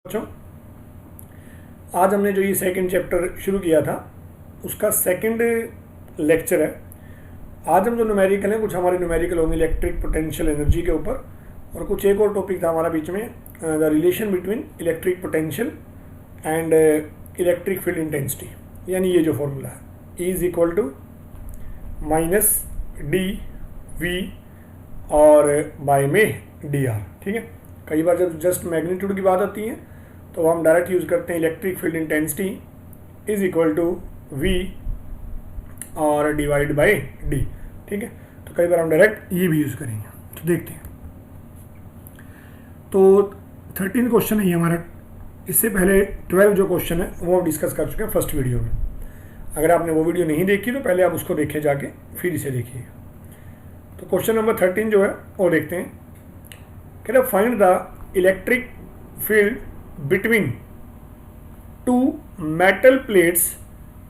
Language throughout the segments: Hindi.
बच्चों, आज हमने जो ये सेकंड चैप्टर शुरू किया था उसका सेकंड लेक्चर है। आज हम जो न्यूमेरिकल हैं, कुछ हमारे न्यूमेरिकल होंगे इलेक्ट्रिक पोटेंशियल एनर्जी के ऊपर, और कुछ एक और टॉपिक था हमारा बीच में, the relation between electric potential and electric field intensity. यानी ये जो फॉर्मूला है E is equal to minus d V और बाय में डी आर। ठीक है, कई बार जब जस्ट मैग्नीट्यूड की बात आती है तो हम डायरेक्ट यूज़ करते हैं electric field intensity is equal to V और डिवाइड बाय डी। ठीक है, तो कई बार हम डायरेक्ट ये भी यूज़ करेंगे। तो देखते हैं, तो 13 क्वेश्चन है ये हमारा। इससे पहले 12 जो क्वेश्चन है वो हम डिस्कस कर चुके हैं फर्स्ट वीडियो में। अगर आपने वो वीडियो नहीं देखी तो पहले आप उसको देखें जाके, फिर इसे देखिएगा। तो क्वेश्चन नंबर 13 जो है वो देखते हैं। कहते हैं find the electric field between two metal plates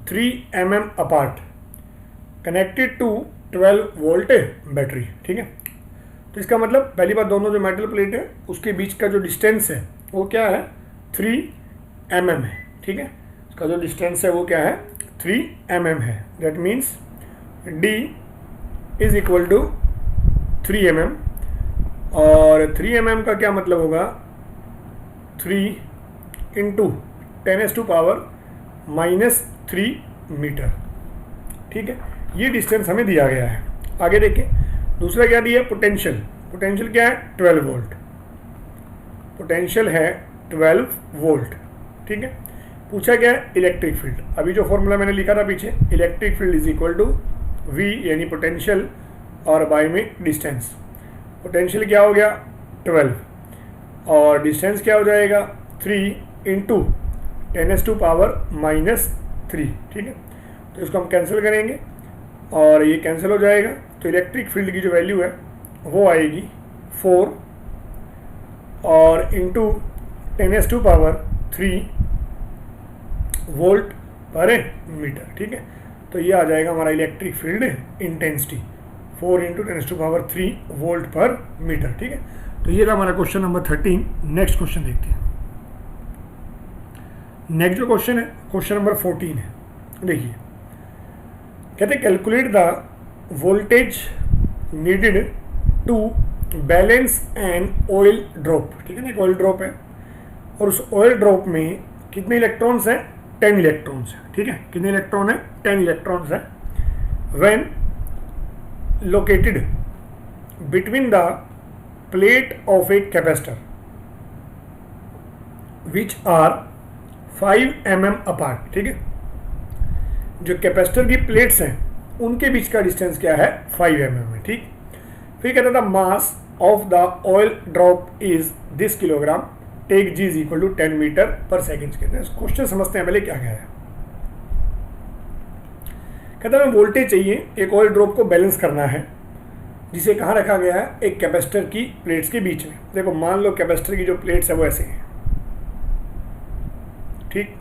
3 mm apart connected to 12 volt battery. ठीक है, तो इसका मतलब पहली बात, दोनों जो मेटल प्लेट है उसके बीच का जो डिस्टेंस है वो क्या है, 3 mm है। ठीक है, इसका जो डिस्टेंस है वो क्या है, 3 mm है। That means D is equal to 3 mm, और 3 mm का क्या मतलब होगा, 3 इंटू 10⁻³ मीटर। ठीक है, ये डिस्टेंस हमें दिया गया है। आगे देखिए, दूसरा क्या दिया है, पोटेंशियल। पोटेंशियल क्या है, 12 वोल्ट। पोटेंशियल है 12 वोल्ट। ठीक है, पूछा क्या है, इलेक्ट्रिक फील्ड। अभी जो फॉर्मूला मैंने लिखा था पीछे, electric field is equal to V यानी पोटेंशियल और बाय में डिस्टेंस। पोटेंशियल क्या हो गया, 12, और डिस्टेंस क्या हो जाएगा, 3 इंटू 10⁻⁻3। ठीक है, तो इसको हम कैंसिल करेंगे और ये कैंसिल हो जाएगा। तो इलेक्ट्रिक फील्ड की जो वैल्यू है वो आएगी 4 और इंटू 10⁻³ वोल्ट पर मीटर। ठीक है, तो ये आ जाएगा हमारा electric field intensity, 4 into 10⁻³ volt पर मीटर। ठीक है, तो ये था हमारा क्वेश्चन नंबर 13। नेक्स्ट क्वेश्चन देखते हैं। नेक्स्ट जो क्वेश्चन है, क्वेश्चन नंबर 14 है। देखिए, कहते हैं calculate the voltage needed to balance an oil drop. ठीक है ना, एक ऑयल ड्रॉप है और उस ऑयल ड्रॉप में कितने इलेक्ट्रॉन्स हैं, 10 इलेक्ट्रॉन्स हैं। ठीक है, कितने इलेक्ट्रॉन है, 10 इलेक्ट्रॉन्स हैं। When located between the plate of a capacitor which are 5 mm apart. ठीक है, जो कैपेसिटर की प्लेट्स हैं उनके बीच का डिस्टेंस क्या है, 5 mm है। ठीक, फिर कहता था mass of the oil drop is this kilogram, take g is equal to 10 metre per second. कहते हैं क्वेश्चन समझते हैं पहले क्या कह रहा है। कहता है वोल्टेज चाहिए, एक ऑयल ड्रॉप को बैलेंस करना है, जिसे कहाँ रखा गया है, एक कैपेसिटर की प्लेट्स के बीच में। देखो, मान लो कैपेसिटर की जो प्लेट्स है वो ऐसे हैं। ठीक,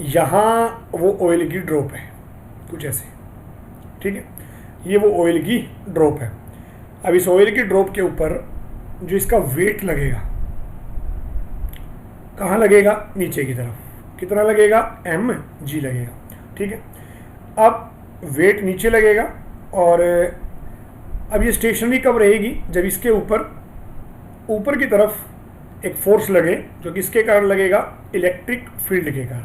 यहाँ वो ऑयल की ड्रॉप है कुछ ऐसे। ठीक है, ये वो ऑयल की ड्रॉप है। अब इस ऑयल की ड्रॉप के ऊपर जो इसका वेट लगेगा, कहाँ लगेगा, नीचे की तरफ। कितना लगेगा, mg लगेगा। ठीक है, अब वेट नीचे लगेगा और अब ये स्टेशनरी कब रहेगी, जब इसके ऊपर की तरफ एक फोर्स लगे, जो किसके कारण लगेगा, इलेक्ट्रिक फील्ड के कारण।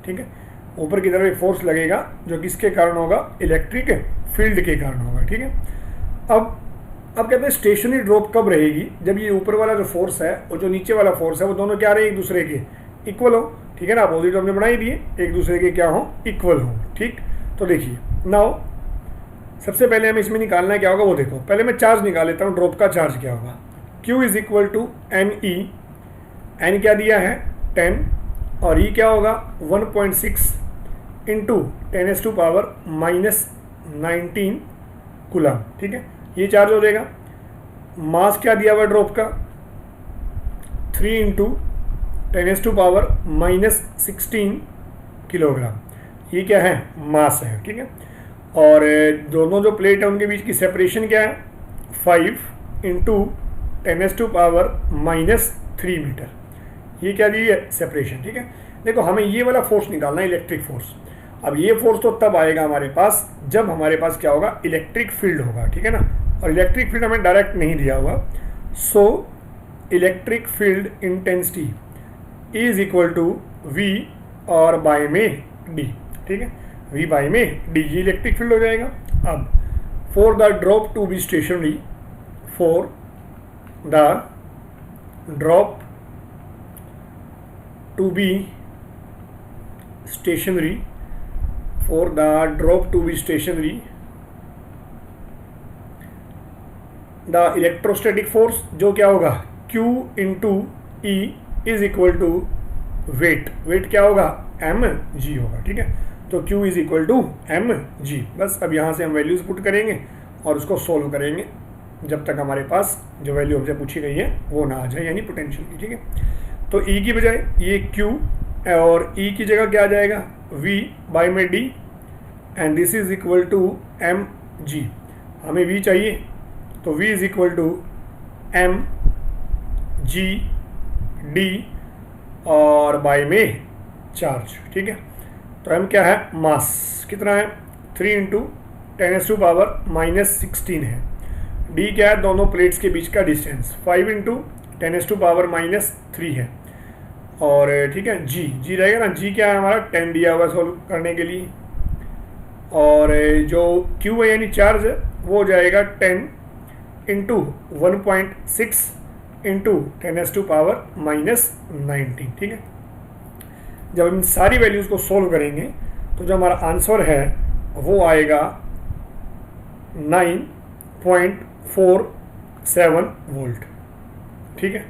ठीक है, ऊपर की तरफ एक फोर्स लगेगा जो किसके कारण होगा, इलेक्ट्रिक फील्ड के कारण होगा। ठीक है, अब कहते हैं स्टेशनरी ड्रॉप कब रहेगी, जब ये ऊपर वाला जो फोर्स है और जो नीचे वाला फोर्स है वो दोनों क्या रहे, एक दूसरे के इक्वल हो। ठीक है ना, अपोजिट हमने बना ही दिए, एक दूसरे के क्या हो, इक्वल हो। ठीक, तो देखिए नाउ सबसे पहले हमें इसमें निकालना है क्या होगा वो देखो। पहले मैं चार्ज निकाल लेता हूँ, ड्रॉप का चार्ज क्या होगा, Q is equal to NE। N क्या दिया है, 10, और E क्या होगा, 1.6 इंटू 10⁻⁻19 कूलम। ठीक है, ये चार्ज हो जाएगा। मास क्या दिया हुआ ड्रॉप का, 3 इंटू 10⁻⁻16 किलोग्राम। ये क्या है, मास है। ठीक है, और दोनों जो प्लेट है उनके बीच की सेपरेशन क्या है, 5 इंटू 10⁻⁻³ मीटर। ये क्या दी है, सेपरेशन। ठीक है, देखो हमें ये वाला फोर्स निकालना है, इलेक्ट्रिक फोर्स। अब ये फोर्स तो तब आएगा हमारे पास जब हमारे पास क्या होगा, इलेक्ट्रिक फील्ड होगा। ठीक है ना, और इलेक्ट्रिक फील्ड हमें डायरेक्ट नहीं दिया हुआ। So electric field intensity is equal to V और बाय में डी। ठीक है, वी बाय में डी, ये इलेक्ट्रिक फील्ड हो जाएगा। अब for the drop to be stationary, for the drop to be stationary, for the drop to be stationary, the electrostatic force जो क्या होगा, Q into E is equal to weight। weight क्या होगा, mg होगा। ठीक है, तो Q is equal to mg। बस अब यहाँ से हम वैल्यूज पुट करेंगे और उसको सोल्व करेंगे जब तक हमारे पास जो वैल्यू हमसे पूछी गई है वो ना आ जाए, यानी पोटेंशियल की। ठीक है, तो E की बजाय ये Q और E की जगह क्या आ जाएगा, V बाय में D, and this is equal to m g. हमें V चाहिए तो V is equal to m g d और बाय में चार्ज। ठीक है, तो M क्या है, मास कितना है, 3 इंटू 10⁻⁻16 है। D क्या है, दोनों प्लेट्स के बीच का डिस्टेंस 5 इंटू 10⁻⁻3 है। और ठीक है, जी रहेगा ना, जी क्या है हमारा 10 दिया हुआ सोल्व करने के लिए, और जो Q है यानी चार्ज है वो हो जाएगा 10 इंटू 1.6 इंटू 10⁻⁻19। ठीक है, जब हम सारी वैल्यूज़ को सोल्व करेंगे तो जो हमारा आंसर है वो आएगा 9.47 वोल्ट। ठीक है,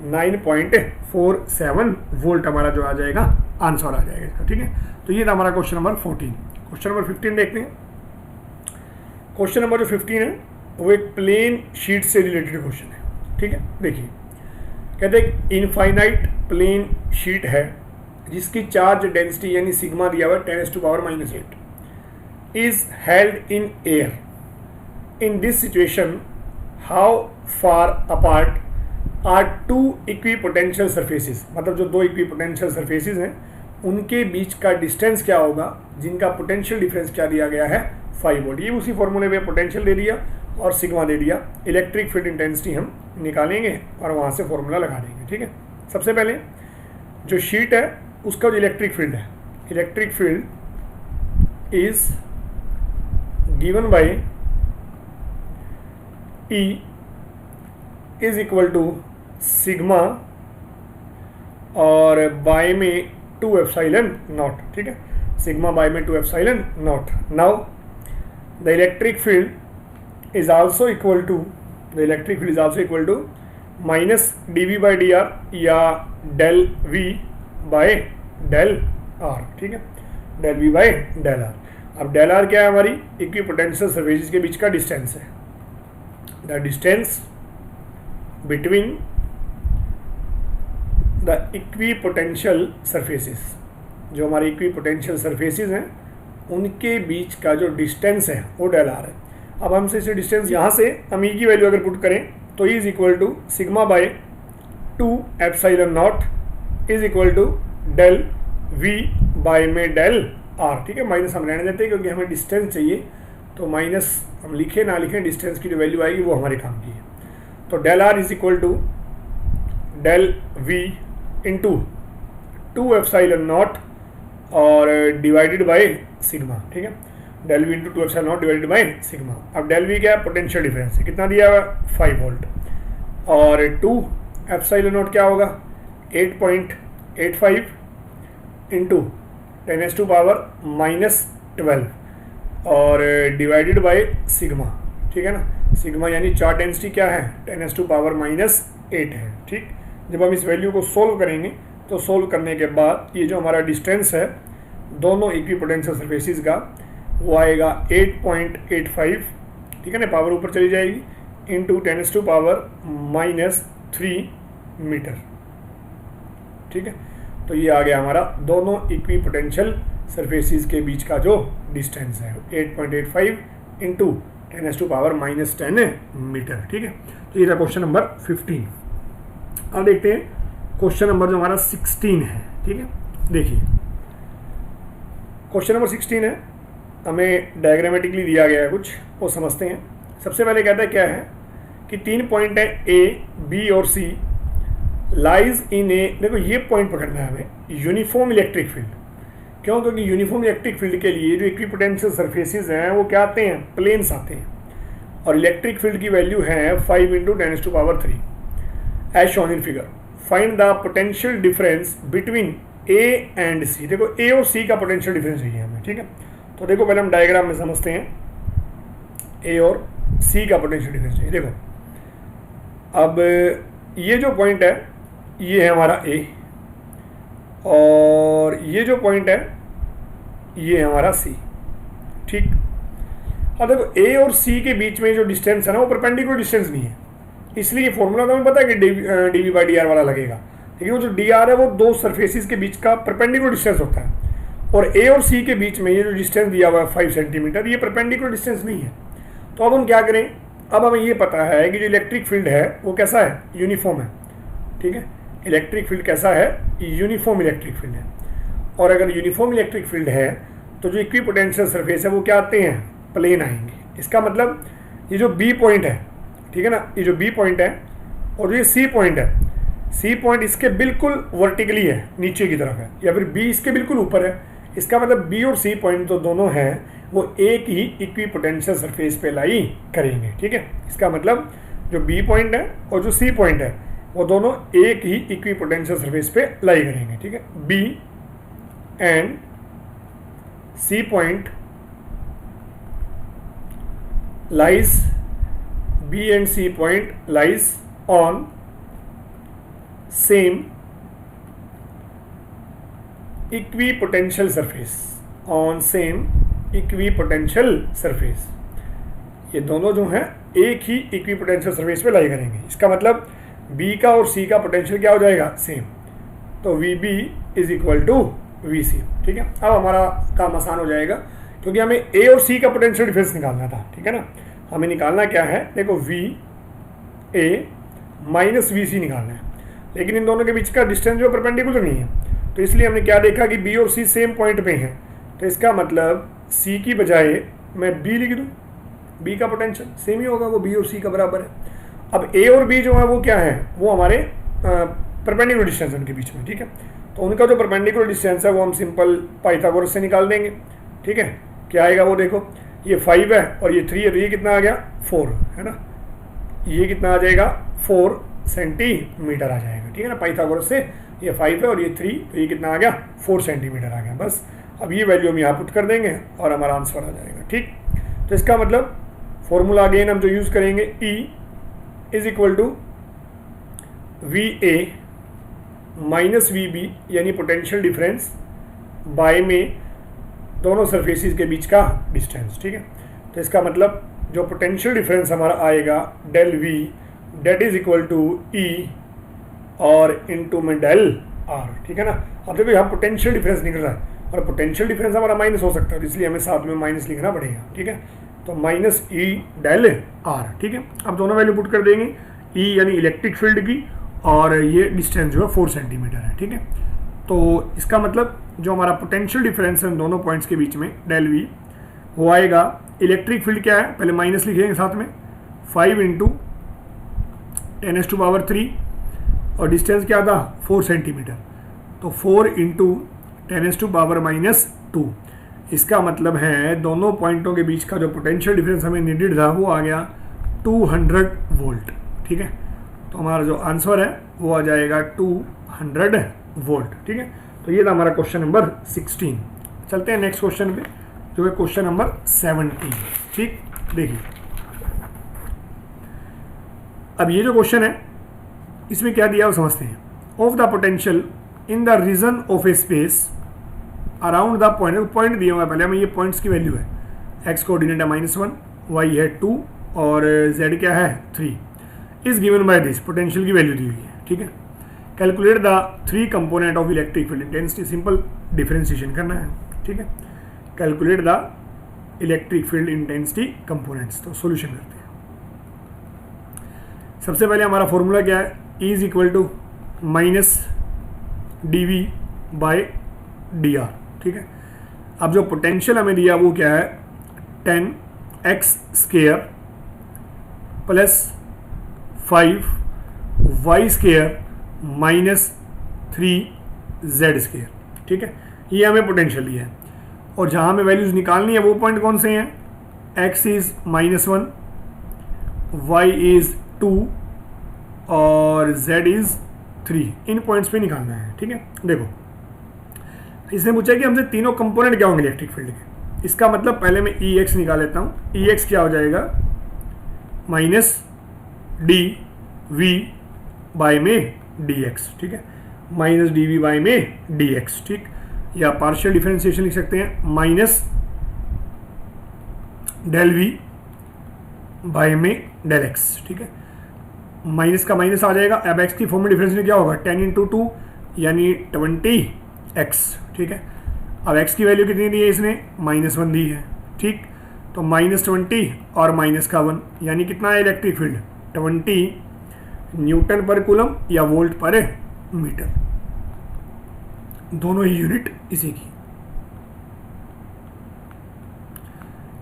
9.47 वोल्ट हमारा जो आ जाएगा, आंसर आ जाएगा इसका। ठीक है, तो ये था हमारा क्वेश्चन नंबर 14। क्वेश्चन नंबर 15 देखते हैं। क्वेश्चन नंबर जो 15 है वो एक प्लेन शीट से रिलेटेड क्वेश्चन है। ठीक है, देखिए कहते हैं इनफाइनाइट प्लेन शीट है जिसकी चार्ज डेंसिटी यानी सिग्मा दिया हुआ है 10⁻⁻8 is held in air. In this situation how far apart are two equipotential surfaces, मतलब जो दो इक्विपोटेंशियल सरफेसेस हैं उनके बीच का डिस्टेंस क्या होगा, जिनका पोटेंशियल डिफरेंस क्या दिया गया है, 5 वोल्ट। ये उसी फॉर्मूले में पोटेंशियल दे दिया और सिग्मा दे दिया। इलेक्ट्रिक फील्ड इंटेंसिटी हम निकालेंगे और वहाँ से फॉर्मूला लगा देंगे। ठीक है, सबसे पहले जो शीट है उसका जो इलेक्ट्रिक फील्ड है, electric field is given by E is equal to sigma और बाय में 2 एप्सिलॉन नॉट। ठीक है, सिग्मा बाय में 2 epsilon naught. Now the electric field is also equal to, the electric field is also equal to minus dV by dr या del V by del R। ठीक है, del V by del R। अब डेल R क्या है, हमारी इक्विपोटेंशियल सरफेसेस के बीच का डिस्टेंस है। The distance between the equipotential surfaces, जो हमारे इक्विपोटेंशियल सरफेसेस हैं उनके बीच का जो डिस्टेंस है वो डेल आर है। अब हमसे इसे डिस्टेंस यहाँ से हम ई की वैल्यू अगर पुट करें तो is equal to sigma by 2 epsilon naught is equal to del V by में डेल आर। ठीक है, माइनस हम रहने देते हैं क्योंकि हमें डिस्टेंस चाहिए, तो माइनस हम लिखे ना लिखें, डिस्टेंस की जो वैल्यू आएगी वो हमारे काम की है। तो del R is equal to del V into 2 epsilon naught और डिवाइडेड बाय सिग्मा। ठीक है, del V into 2 epsilon naught divided by sigma. अब डेल वी क्या है, पोटेंशियल डिफरेंस है, कितना दिया हुआ, 5 वोल्ट, और 2 एप्सिलॉन नॉट क्या होगा, 8.85 इंटू 10⁻⁻12 और डिवाइडेड बाय सिग्मा। ठीक है ना, सिग्मा यानी चार्ज डेंसिटी क्या है, 10⁻⁸ है। ठीक, जब हम इस वैल्यू को सोल्व करेंगे तो सोल्व करने के बाद ये जो हमारा डिस्टेंस है दोनों इक्विपोटेंशियल सरफेसेस का वो आएगा 8.85। ठीक है ना, पावर ऊपर चली जाएगी, इंटू 10⁻⁻3 मीटर। ठीक है, तो ये आ गया हमारा दोनों इक्विपोटेंशियल सरफेसेस के बीच का जो डिस्टेंस है 8.85 इंटू 10⁻⁻10 मीटर। ठीक है, तो ये था क्वेश्चन नंबर 15। अब देखते हैं क्वेश्चन नंबर जो हमारा 16 है, ठीक है। देखिए क्वेश्चन नंबर 16 है, हमें डायग्रामेटिकली दिया गया है कुछ, वो समझते हैं। सबसे पहले कहता है क्या है कि 3 पॉइंट है ए, बी और सी लाइज इन ए, देखो ये पॉइंट पकड़ना है हमें, यूनिफॉर्म इलेक्ट्रिक फील्ड। क्यों? क्योंकि यूनिफॉर्म इलेक्ट्रिक फील्ड के लिए जो इक्विपोटेंशियल सरफेसेस हैं वो क्या आते हैं, प्लेन्स आते हैं, और इलेक्ट्रिक फील्ड की वैल्यू है 5 × 10⁻³ as shown in figure. Find the potential difference between A and C. देखो ए और सी का पोटेंशियल डिफरेंस चाहिए हमें, ठीक है। तो देखो पहले हम डायग्राम में समझते हैं, ए और सी का पोटेंशियल डिफरेंस चाहिए। देखो अब ये जो पॉइंट है ये है हमारा ए, और ये जो पॉइंट है ये है हमारा सी, ठीक। अब देखो ए और सी के बीच में जो डिस्टेंस है ना वो परपेंडिकुलर डिस्टेंस नहीं है, इसलिए फॉर्मूला तो हमें पता है कि dv/dr वाला लगेगा, लेकिन वो जो dr है वो दो सरफेसिस के बीच का परपेंडिकुलर डिस्टेंस होता है, और ए और सी के बीच में ये जो डिस्टेंस दिया हुआ है 5 सेंटीमीटर, ये परपेंडिकुलर डिस्टेंस नहीं है। तो अब हम क्या करें, अब हमें ये पता है कि जो इलेक्ट्रिक फील्ड है वो कैसा है, यूनिफॉर्म है, ठीक है। इलेक्ट्रिक फील्ड कैसा है, यूनिफॉर्म इलेक्ट्रिक फील्ड है, और अगर यूनिफॉर्म इलेक्ट्रिक फील्ड है तो जो इक्विपोटेंशियल सरफेस है वो क्या आते हैं, प्लेन आएंगे। इसका मतलब ये जो बी पॉइंट है, ठीक है ना, ये जो बी पॉइंट है और जो ये सी पॉइंट है, सी पॉइंट इसके बिल्कुल वर्टिकली है, नीचे की तरफ है, या फिर बी इसके बिल्कुल ऊपर है। इसका मतलब बी और सी पॉइंट तो दोनों हैं वो एक ही इक्विपोटेंशियल सरफेस पे लाई करेंगे, ठीक है। इसका मतलब जो बी पॉइंट है और जो सी पॉइंट है वो दोनों एक ही इक्विपोटेंशियल सरफेस पे लाई करेंगे, ठीक है। B and C point lies, B and C point lies on same equipotential surface, on same equipotential surface। ये दोनों जो हैं एक ही इक्विपोटेंशियल सरफेस पे लाई करेंगे। इसका मतलब B का और C का पोटेंशियल क्या हो जाएगा, सेम। तो VB = VC, ठीक है। अब हमारा काम आसान हो जाएगा, क्योंकि हमें A और C का पोटेंशियल डिफरेंस निकालना था, ठीक है ना। हमें निकालना क्या है, देखो VA - VC निकालना है, लेकिन इन दोनों के बीच का डिस्टेंस जो परपेंडिकुलर नहीं है, तो इसलिए हमने क्या देखा कि B और C सेम पॉइंट पे हैं, तो इसका मतलब C की बजाय मैं B लिख दूँ, B का पोटेंशियल सेम ही होगा, वो B और C का बराबर है। अब A और B जो है वो क्या है, वो हमारे परपेंडिकुलर डिस्टेंस है उनके बीच में, ठीक है। तो उनका जो परपेंडिकुलर डिस्टेंस है वो हम सिंपल पाइथागोरस से निकाल देंगे, ठीक है। क्या आएगा वो देखो, ये 5 है और ये 3 है, तो ये कितना आ गया, 4 है ना, ये कितना आ जाएगा, 4 सेंटीमीटर आ जाएगा, ठीक है ना। पाइथागोरस से ये 5 है और ये 3, तो ये कितना आ गया, 4 सेंटीमीटर आ गया। बस अब ये वैल्यू हम यहाँ पुट कर देंगे और हमारा आंसर आ जाएगा, ठीक। तो इसका मतलब फॉर्मूला अगेन हम जो यूज़ करेंगे, E = VA - VB, यानी पोटेंशियल डिफरेंस बाय में दोनों सरफेसिस के बीच का डिस्टेंस, ठीक है। तो इसका मतलब जो पोटेंशियल डिफरेंस हमारा आएगा ∆V = E और इनटू में ∆R, ठीक है ना। अब देखो यहाँ पोटेंशियल डिफरेंस निकल रहा है, और पोटेंशियल डिफरेंस हमारा माइनस हो सकता है, इसलिए हमें साथ में माइनस लिखना पड़ेगा, ठीक है। तो -E∆R, ठीक है। अब दोनों वैल्यू पुट कर देंगे, E यानी इलेक्ट्रिक फील्ड की, और ये डिस्टेंस जो है 4 सेंटीमीटर है, ठीक है। तो इसका मतलब जो हमारा पोटेंशियल डिफरेंस है इन दोनों पॉइंट्स के बीच में ∆V, वो आएगा, इलेक्ट्रिक फील्ड क्या है, पहले माइनस लिखेंगे साथ में, 5 × 10⁻³ और डिस्टेंस क्या था, 4 सेंटीमीटर, तो 4 × 10⁻⁻²। इसका मतलब है दोनों पॉइंटों के बीच का जो पोटेंशियल डिफरेंस हमें नीडेड था वो आ गया 200 वोल्ट, ठीक है। तो हमारा जो आंसर है वो आ जाएगा 200 वोल्ट, ठीक है। तो ये था हमारा क्वेश्चन नंबर 16। चलते हैं नेक्स्ट क्वेश्चन पे, जो है क्वेश्चन नंबर 17, ठीक। देखिए अब ये जो क्वेश्चन है इसमें क्या दिया वो समझते हैं। Of the potential in the region of a space around the point दिया हुआ है, पहले हमें ये पॉइंट्स की वैल्यू है, एक्स कोऑर्डिनेट है -1, वाई है 2 और जेड क्या है 3, is given by this, potential की वैल्यू दी हुई है, ठीक है। Calculate the 3 component of electric field intensity, simple differentiation करना है, ठीक है। Calculate the electric field intensity components, तो सॉल्यूशन करते हैं। सबसे पहले हमारा फॉर्मूला क्या है, E = dV/dr, ठीक है। अब जो पोटेंशियल हमें दिया वो क्या है, 10x² plus 5y² minus 3z², ठीक है। ये हमें पोटेंशियल दिया है और जहाँ हमें वैल्यूज़ निकालनी है वो पॉइंट कौन से हैं, x इज़ -1, y इज़ 2 और z इज़ 3, इन पॉइंट्स पे निकालना है, ठीक है। देखो इसने पूछा कि हमसे तीनों कंपोनेंट क्या होंगे इलेक्ट्रिक फील्ड के। इसका मतलब पहले मैं Ex निकाल लेता हूँ। Ex क्या हो जाएगा, -dV/dx, ठीक है, -dV/dx, ठीक। या पार्शियल डिफरेंशिएशन लिख सकते हैं, -∂V/∂x, ठीक है। माइनस का माइनस आ जाएगा। अब x की फॉर्म में डिफरेंशिएशन क्या होगा, 10 × 2 यानी 20x, ठीक है। अब x की वैल्यू कितनी दी है इसने, -1 दी है, ठीक। तो -20 और -1 यानी कितना है इलेक्ट्रिक फील्ड, 20 न्यूटन पर कूलम या वोल्ट पर मीटर, दोनों ही यूनिट इसी की।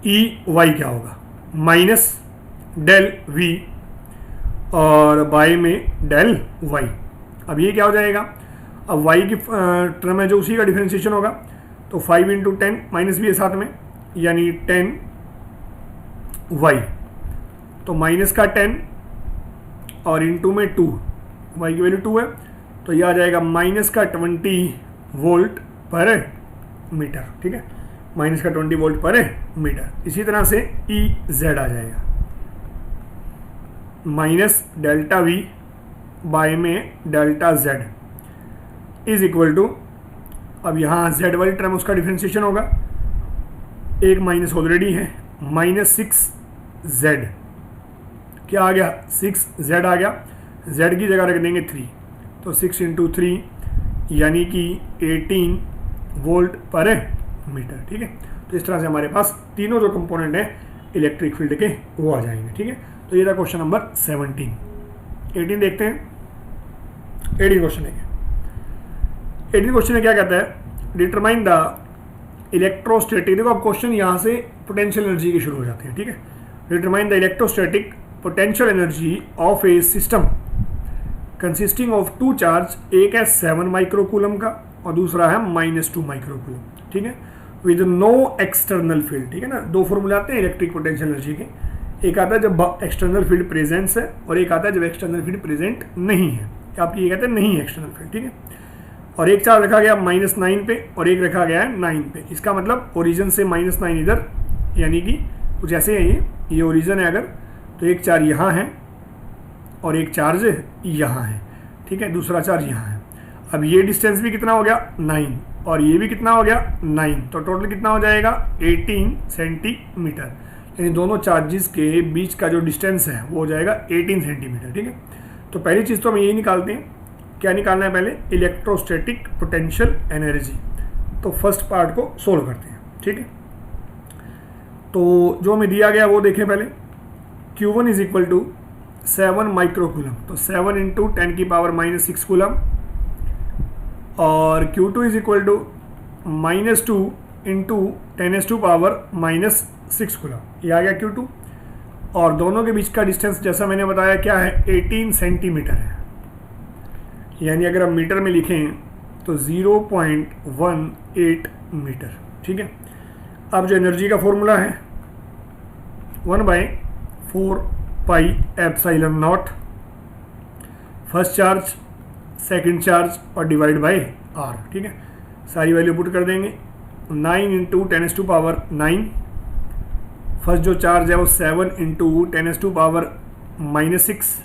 EY क्या होगा, -∂V और बाय में ∂Y। अब ये क्या हो जाएगा, अब y की टर्म है जो उसी का डिफरेंशिएशन होगा, तो 5 × 10 माइनस भी है साथ में, यानी 10y, तो माइनस का 10 और इंटू में 2, y की वैल्यू 2 है, तो ये आ जाएगा -20 वोल्ट पर मीटर, ठीक है, -20 वोल्ट पर मीटर। इसी तरह से EZ आ जाएगा, -∆V बाय में ∆Z इज इक्वल टू, अब यहाँ Z वाली टर्म उसका डिफरेंशिएशन होगा, एक माइनस ऑलरेडी है, -6Z, क्या आ गया, 6Z आ गया, Z की जगह रख देंगे 3, तो 6 × 3 यानी कि 18 वोल्ट पर मीटर, ठीक है। तो इस तरह से हमारे पास तीनों जो कंपोनेंट हैं इलेक्ट्रिक फील्ड के वो आ जाएंगे, ठीक है। तो ये था क्वेश्चन नंबर 17। 18 देखते हैं। 18 क्वेश्चन है, 18 क्वेश्चन में क्या कहता है, डिटरमाइन द इलेक्ट्रोस्टैटिक, देखो अब क्वेश्चन यहाँ से पोटेंशियल एनर्जी के शुरू हो जाते हैं, ठीक है। Determine the electrostatic potential energy of A system consisting of 2 charge, एक है 7 माइक्रोकूलम का और दूसरा है -2 माइक्रोकूलम, ठीक है, विद नो एक्सटर्नल फील्ड, ठीक है ना। दो फॉर्मूले आते हैं इलेक्ट्रिक पोटेंशियल एनर्जी के, एक आता है जब एक्सटर्नल फील्ड प्रेजेंस है और एक आता है जब एक्सटर्नल फील्ड प्रेजेंट नहीं है, आपकी ये कहते हैं नहीं है एक्सटर्नल फील्ड, ठीक है। और एक चार्ज रखा गया -9 पे और एक रखा गया है 9 पे, इसका मतलब ओरिजिन से -9 इधर, यानी कि कुछ ऐसे है, ये ओरिजिन है अगर, तो एक चार्ज यहाँ है और एक चार्ज यहाँ है, ठीक है, दूसरा चार्ज यहाँ है। अब ये डिस्टेंस भी कितना हो गया 9 और ये भी कितना हो गया 9, तो टोटल कितना हो जाएगा 18 सेंटीमीटर, यानी दोनों चार्जेस के बीच का जो डिस्टेंस है वो हो जाएगा 18 सेंटीमीटर, ठीक है। तो पहली चीज़ तो हम यही निकालते हैं, क्या निकालना है पहले, इलेक्ट्रोस्टैटिक पोटेंशियल एनर्जी। तो फर्स्ट पार्ट को सोल्व करते हैं, ठीक है। तो जो हमें दिया गया वो देखें पहले, Q1 is equal to 7 microcoulomb, तो 7 × 10⁻⁻6 कूलम, और Q2 is equal to -2 × 10⁻⁻6 coulomb, ये आ गया Q2। और दोनों के बीच का डिस्टेंस जैसा मैंने बताया क्या है, 18 सेंटीमीटर है, यानी अगर हम मीटर में लिखें तो 0.18 मीटर, ठीक है। अब जो एनर्जी का फॉर्मूला है 1/4πε0, फर्स्ट चार्ज, सेकंड चार्ज और डिवाइड बाय R, ठीक है। सारी वैल्यू पुट कर देंगे, 9 × 10⁻9, फर्स्ट जो चार्ज है वो 7 × 10⁻⁻6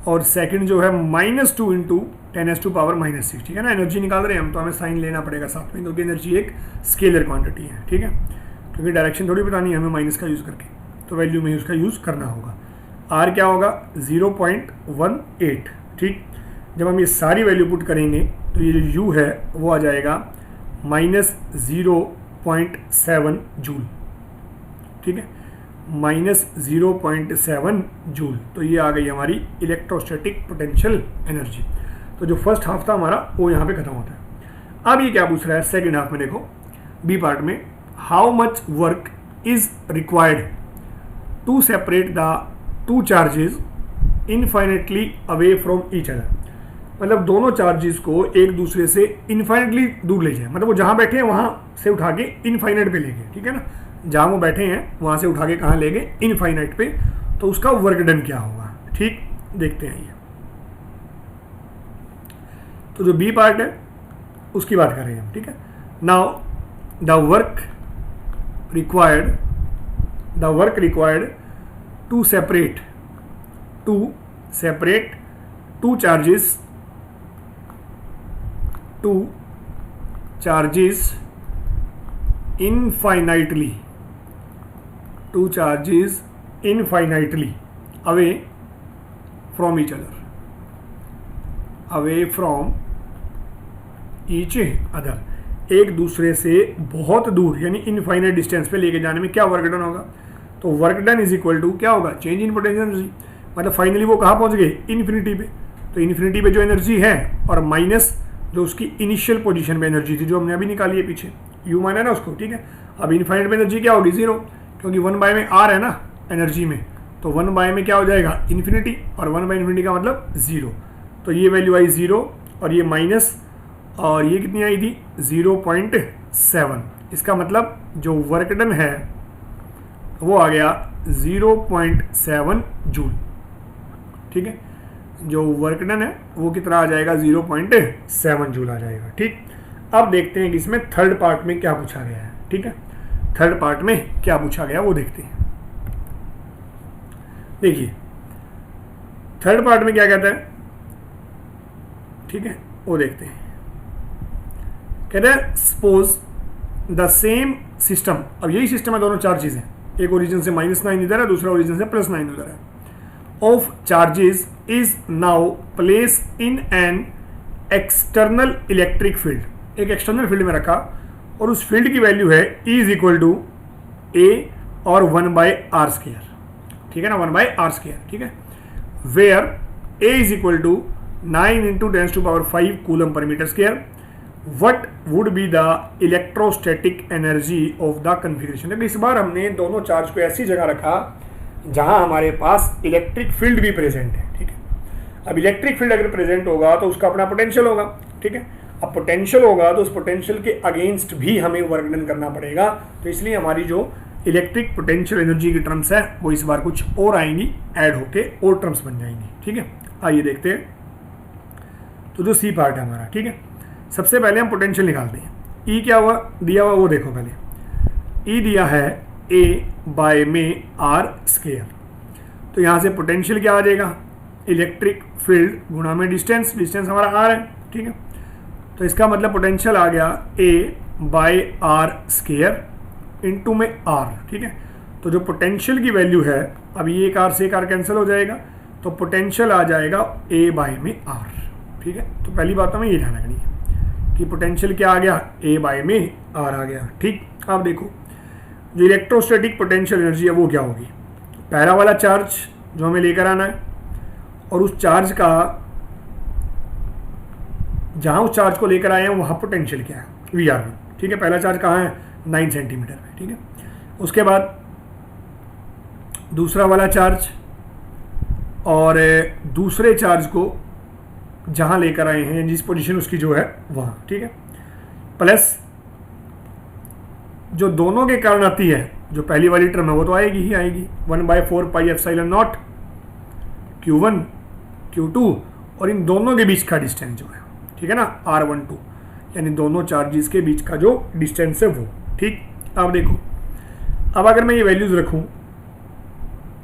और सेकंड जो है -2 × 10⁻⁻6, ठीक है ना। एनर्जी निकाल रहे हैं हम तो हमें साइन लेना पड़ेगा साथ में, क्योंकि एनर्जी एक स्केलर क्वांटिटी है, ठीक है, क्योंकि डायरेक्शन थोड़ी बतानी है हमें माइनस का यूज़ करके, तो वैल्यू में उसका यूज़ करना होगा। R क्या होगा 0.18, ठीक। जब हम ये सारी वैल्यू पुट करेंगे तो ये जो U है वो आ जाएगा -0.7 जूल, ठीक है, -0.7 जूल। तो ये आ गई हमारी इलेक्ट्रोस्टैटिक पोटेंशियल एनर्जी। तो जो फर्स्ट हाफ था हमारा वो यहाँ पे खत्म होता है। अब ये क्या पूछ रहा है सेकेंड हाफ में, देखो बी पार्ट में, how much work is required to separate the two charges infinitely away from each other. मतलब दोनों चार्जेस को एक दूसरे से इनफाइनेटली दूर ले जाए, मतलब वो जहाँ बैठे हैं वहाँ से उठा के इनफाइनाइट पे ले गए, ठीक है ना, जहाँ वो बैठे हैं वहाँ से उठा के कहाँ ले गए, इनफाइनाइट पे, तो उसका वर्क डन क्या होगा, ठीक, देखते हैं ये। तो जो बी पार्ट है उसकी बात कर रहे हैं हम, ठीक है। Now the work required to separate two charges infinitely away from each other, एक दूसरे से बहुत दूर यानी इनफाइनाइट डिस्टेंस पे लेके जाने में क्या वर्क डन होगा, तो work done is equal to क्या होगा, चेंज इन पोटेंशियल एनर्जी। मतलब फाइनली वो कहाँ पहुँच गए, इन्फिनिटी पे, तो इन्फिनिटी पे जो एनर्जी है और माइनस जो उसकी इनिशियल पोजीशन में एनर्जी थी जो हमने अभी निकाली है पीछे, यू माना ना उसको, ठीक है। अब इनफाइनाइट में एनर्जी क्या होगी, जीरो, क्योंकि 1 में आर है ना एनर्जी में, तो 1 में क्या हो जाएगा, इन्फिनिटी, और 1/इन्फिनिटी का मतलब जीरो, तो ये वैल्यू आई जीरो और ये माइनस, और ये कितनी आई थी 0.7। इसका मतलब जो वर्क डन है वो आ गया 0.7 जूल, ठीक है। जो वर्क डन है वो कितना आ जाएगा, 0.7 जूल आ जाएगा, ठीक। अब देखते हैं कि इसमें थर्ड पार्ट में क्या पूछा गया है, ठीक है। थर्ड पार्ट में क्या पूछा गया वो देखते हैं। देखिए थर्ड पार्ट में क्या कहता है, ठीक है, वो देखते हैं। कहते हैं सपोज द सेम सिस्टम, अब यही सिस्टम है, दोनों चार चीजें, एक ओरिजिन से -9 इधर है, दूसरा ओरिजिन से +9 उधर है, of charges is now place in an external electric field, एक एक्सटर्नल फील्ड में रखा और उस फील्ड की वैल्यू है E = A और 1/r², ठीक है ना, 1/r², ठीक है, वेयर A = 9 × 10⁵ कूलम पर metre square. What would be the electrostatic energy of the configuration. इस बार हमने दोनों चार्ज को ऐसी जगह रखा जहां हमारे पास इलेक्ट्रिक फील्ड भी प्रेजेंट है, ठीक है। अब इलेक्ट्रिक फील्ड अगर प्रेजेंट होगा तो उसका अपना पोटेंशियल होगा, ठीक है। अब पोटेंशियल होगा तो उस पोटेंशियल के अगेंस्ट भी हमें वर्क डन करना पड़ेगा, तो इसलिए हमारी जो इलेक्ट्रिक पोटेंशियल एनर्जी की टर्म्स है वो इस बार कुछ और आएंगी, ऐड होके और टर्म्स बन जाएंगी, ठीक है। आइए देखते हैं। तो जो सी पार्ट है हमारा, ठीक है, सबसे पहले हम पोटेंशियल निकालते हैं। ई क्या हुआ दिया हुआ वो देखो पहले, ई दिया है A/r², तो यहाँ से पोटेंशियल क्या आ जाएगा, इलेक्ट्रिक फील्ड गुणा में डिस्टेंस, डिस्टेंस हमारा r है, ठीक है। तो इसका मतलब पोटेंशियल आ गया A/r² इंटू में r, ठीक है। तो जो पोटेंशियल की वैल्यू है, अब ये एक r से एक r कैंसिल हो जाएगा, तो पोटेंशियल आ जाएगा A/r, ठीक है। तो पहली बात हमें ये ध्यान रखनी है कि पोटेंशियल क्या आ गया, A/r आ गया, ठीक। अब देखो जो इलेक्ट्रोस्टैटिक पोटेंशियल एनर्जी है वो क्या होगी, पहला वाला चार्ज जो हमें लेकर आना है और उस चार्ज का जहां उस चार्ज को लेकर आए हैं वहां पोटेंशियल क्या है, VR1, ठीक है। पहला चार्ज कहाँ है, 9 सेंटीमीटर पे, ठीक है। उसके बाद दूसरा वाला चार्ज और दूसरे चार्ज को जहां लेकर आए हैं जिस पोजीशन उसकी जो है वहां, ठीक है, प्लस जो दोनों के कारण आती है, जो पहली वाली टर्म है वो तो आएगी ही आएगी, 1/4πε0 Q1 Q2 और इन दोनों के बीच का डिस्टेंस जो है, ठीक है ना, R12, यानी दोनों चार्जेस के बीच का जो डिस्टेंस है वो, ठीक। अब देखो, अब अगर मैं ये वैल्यूज रखूं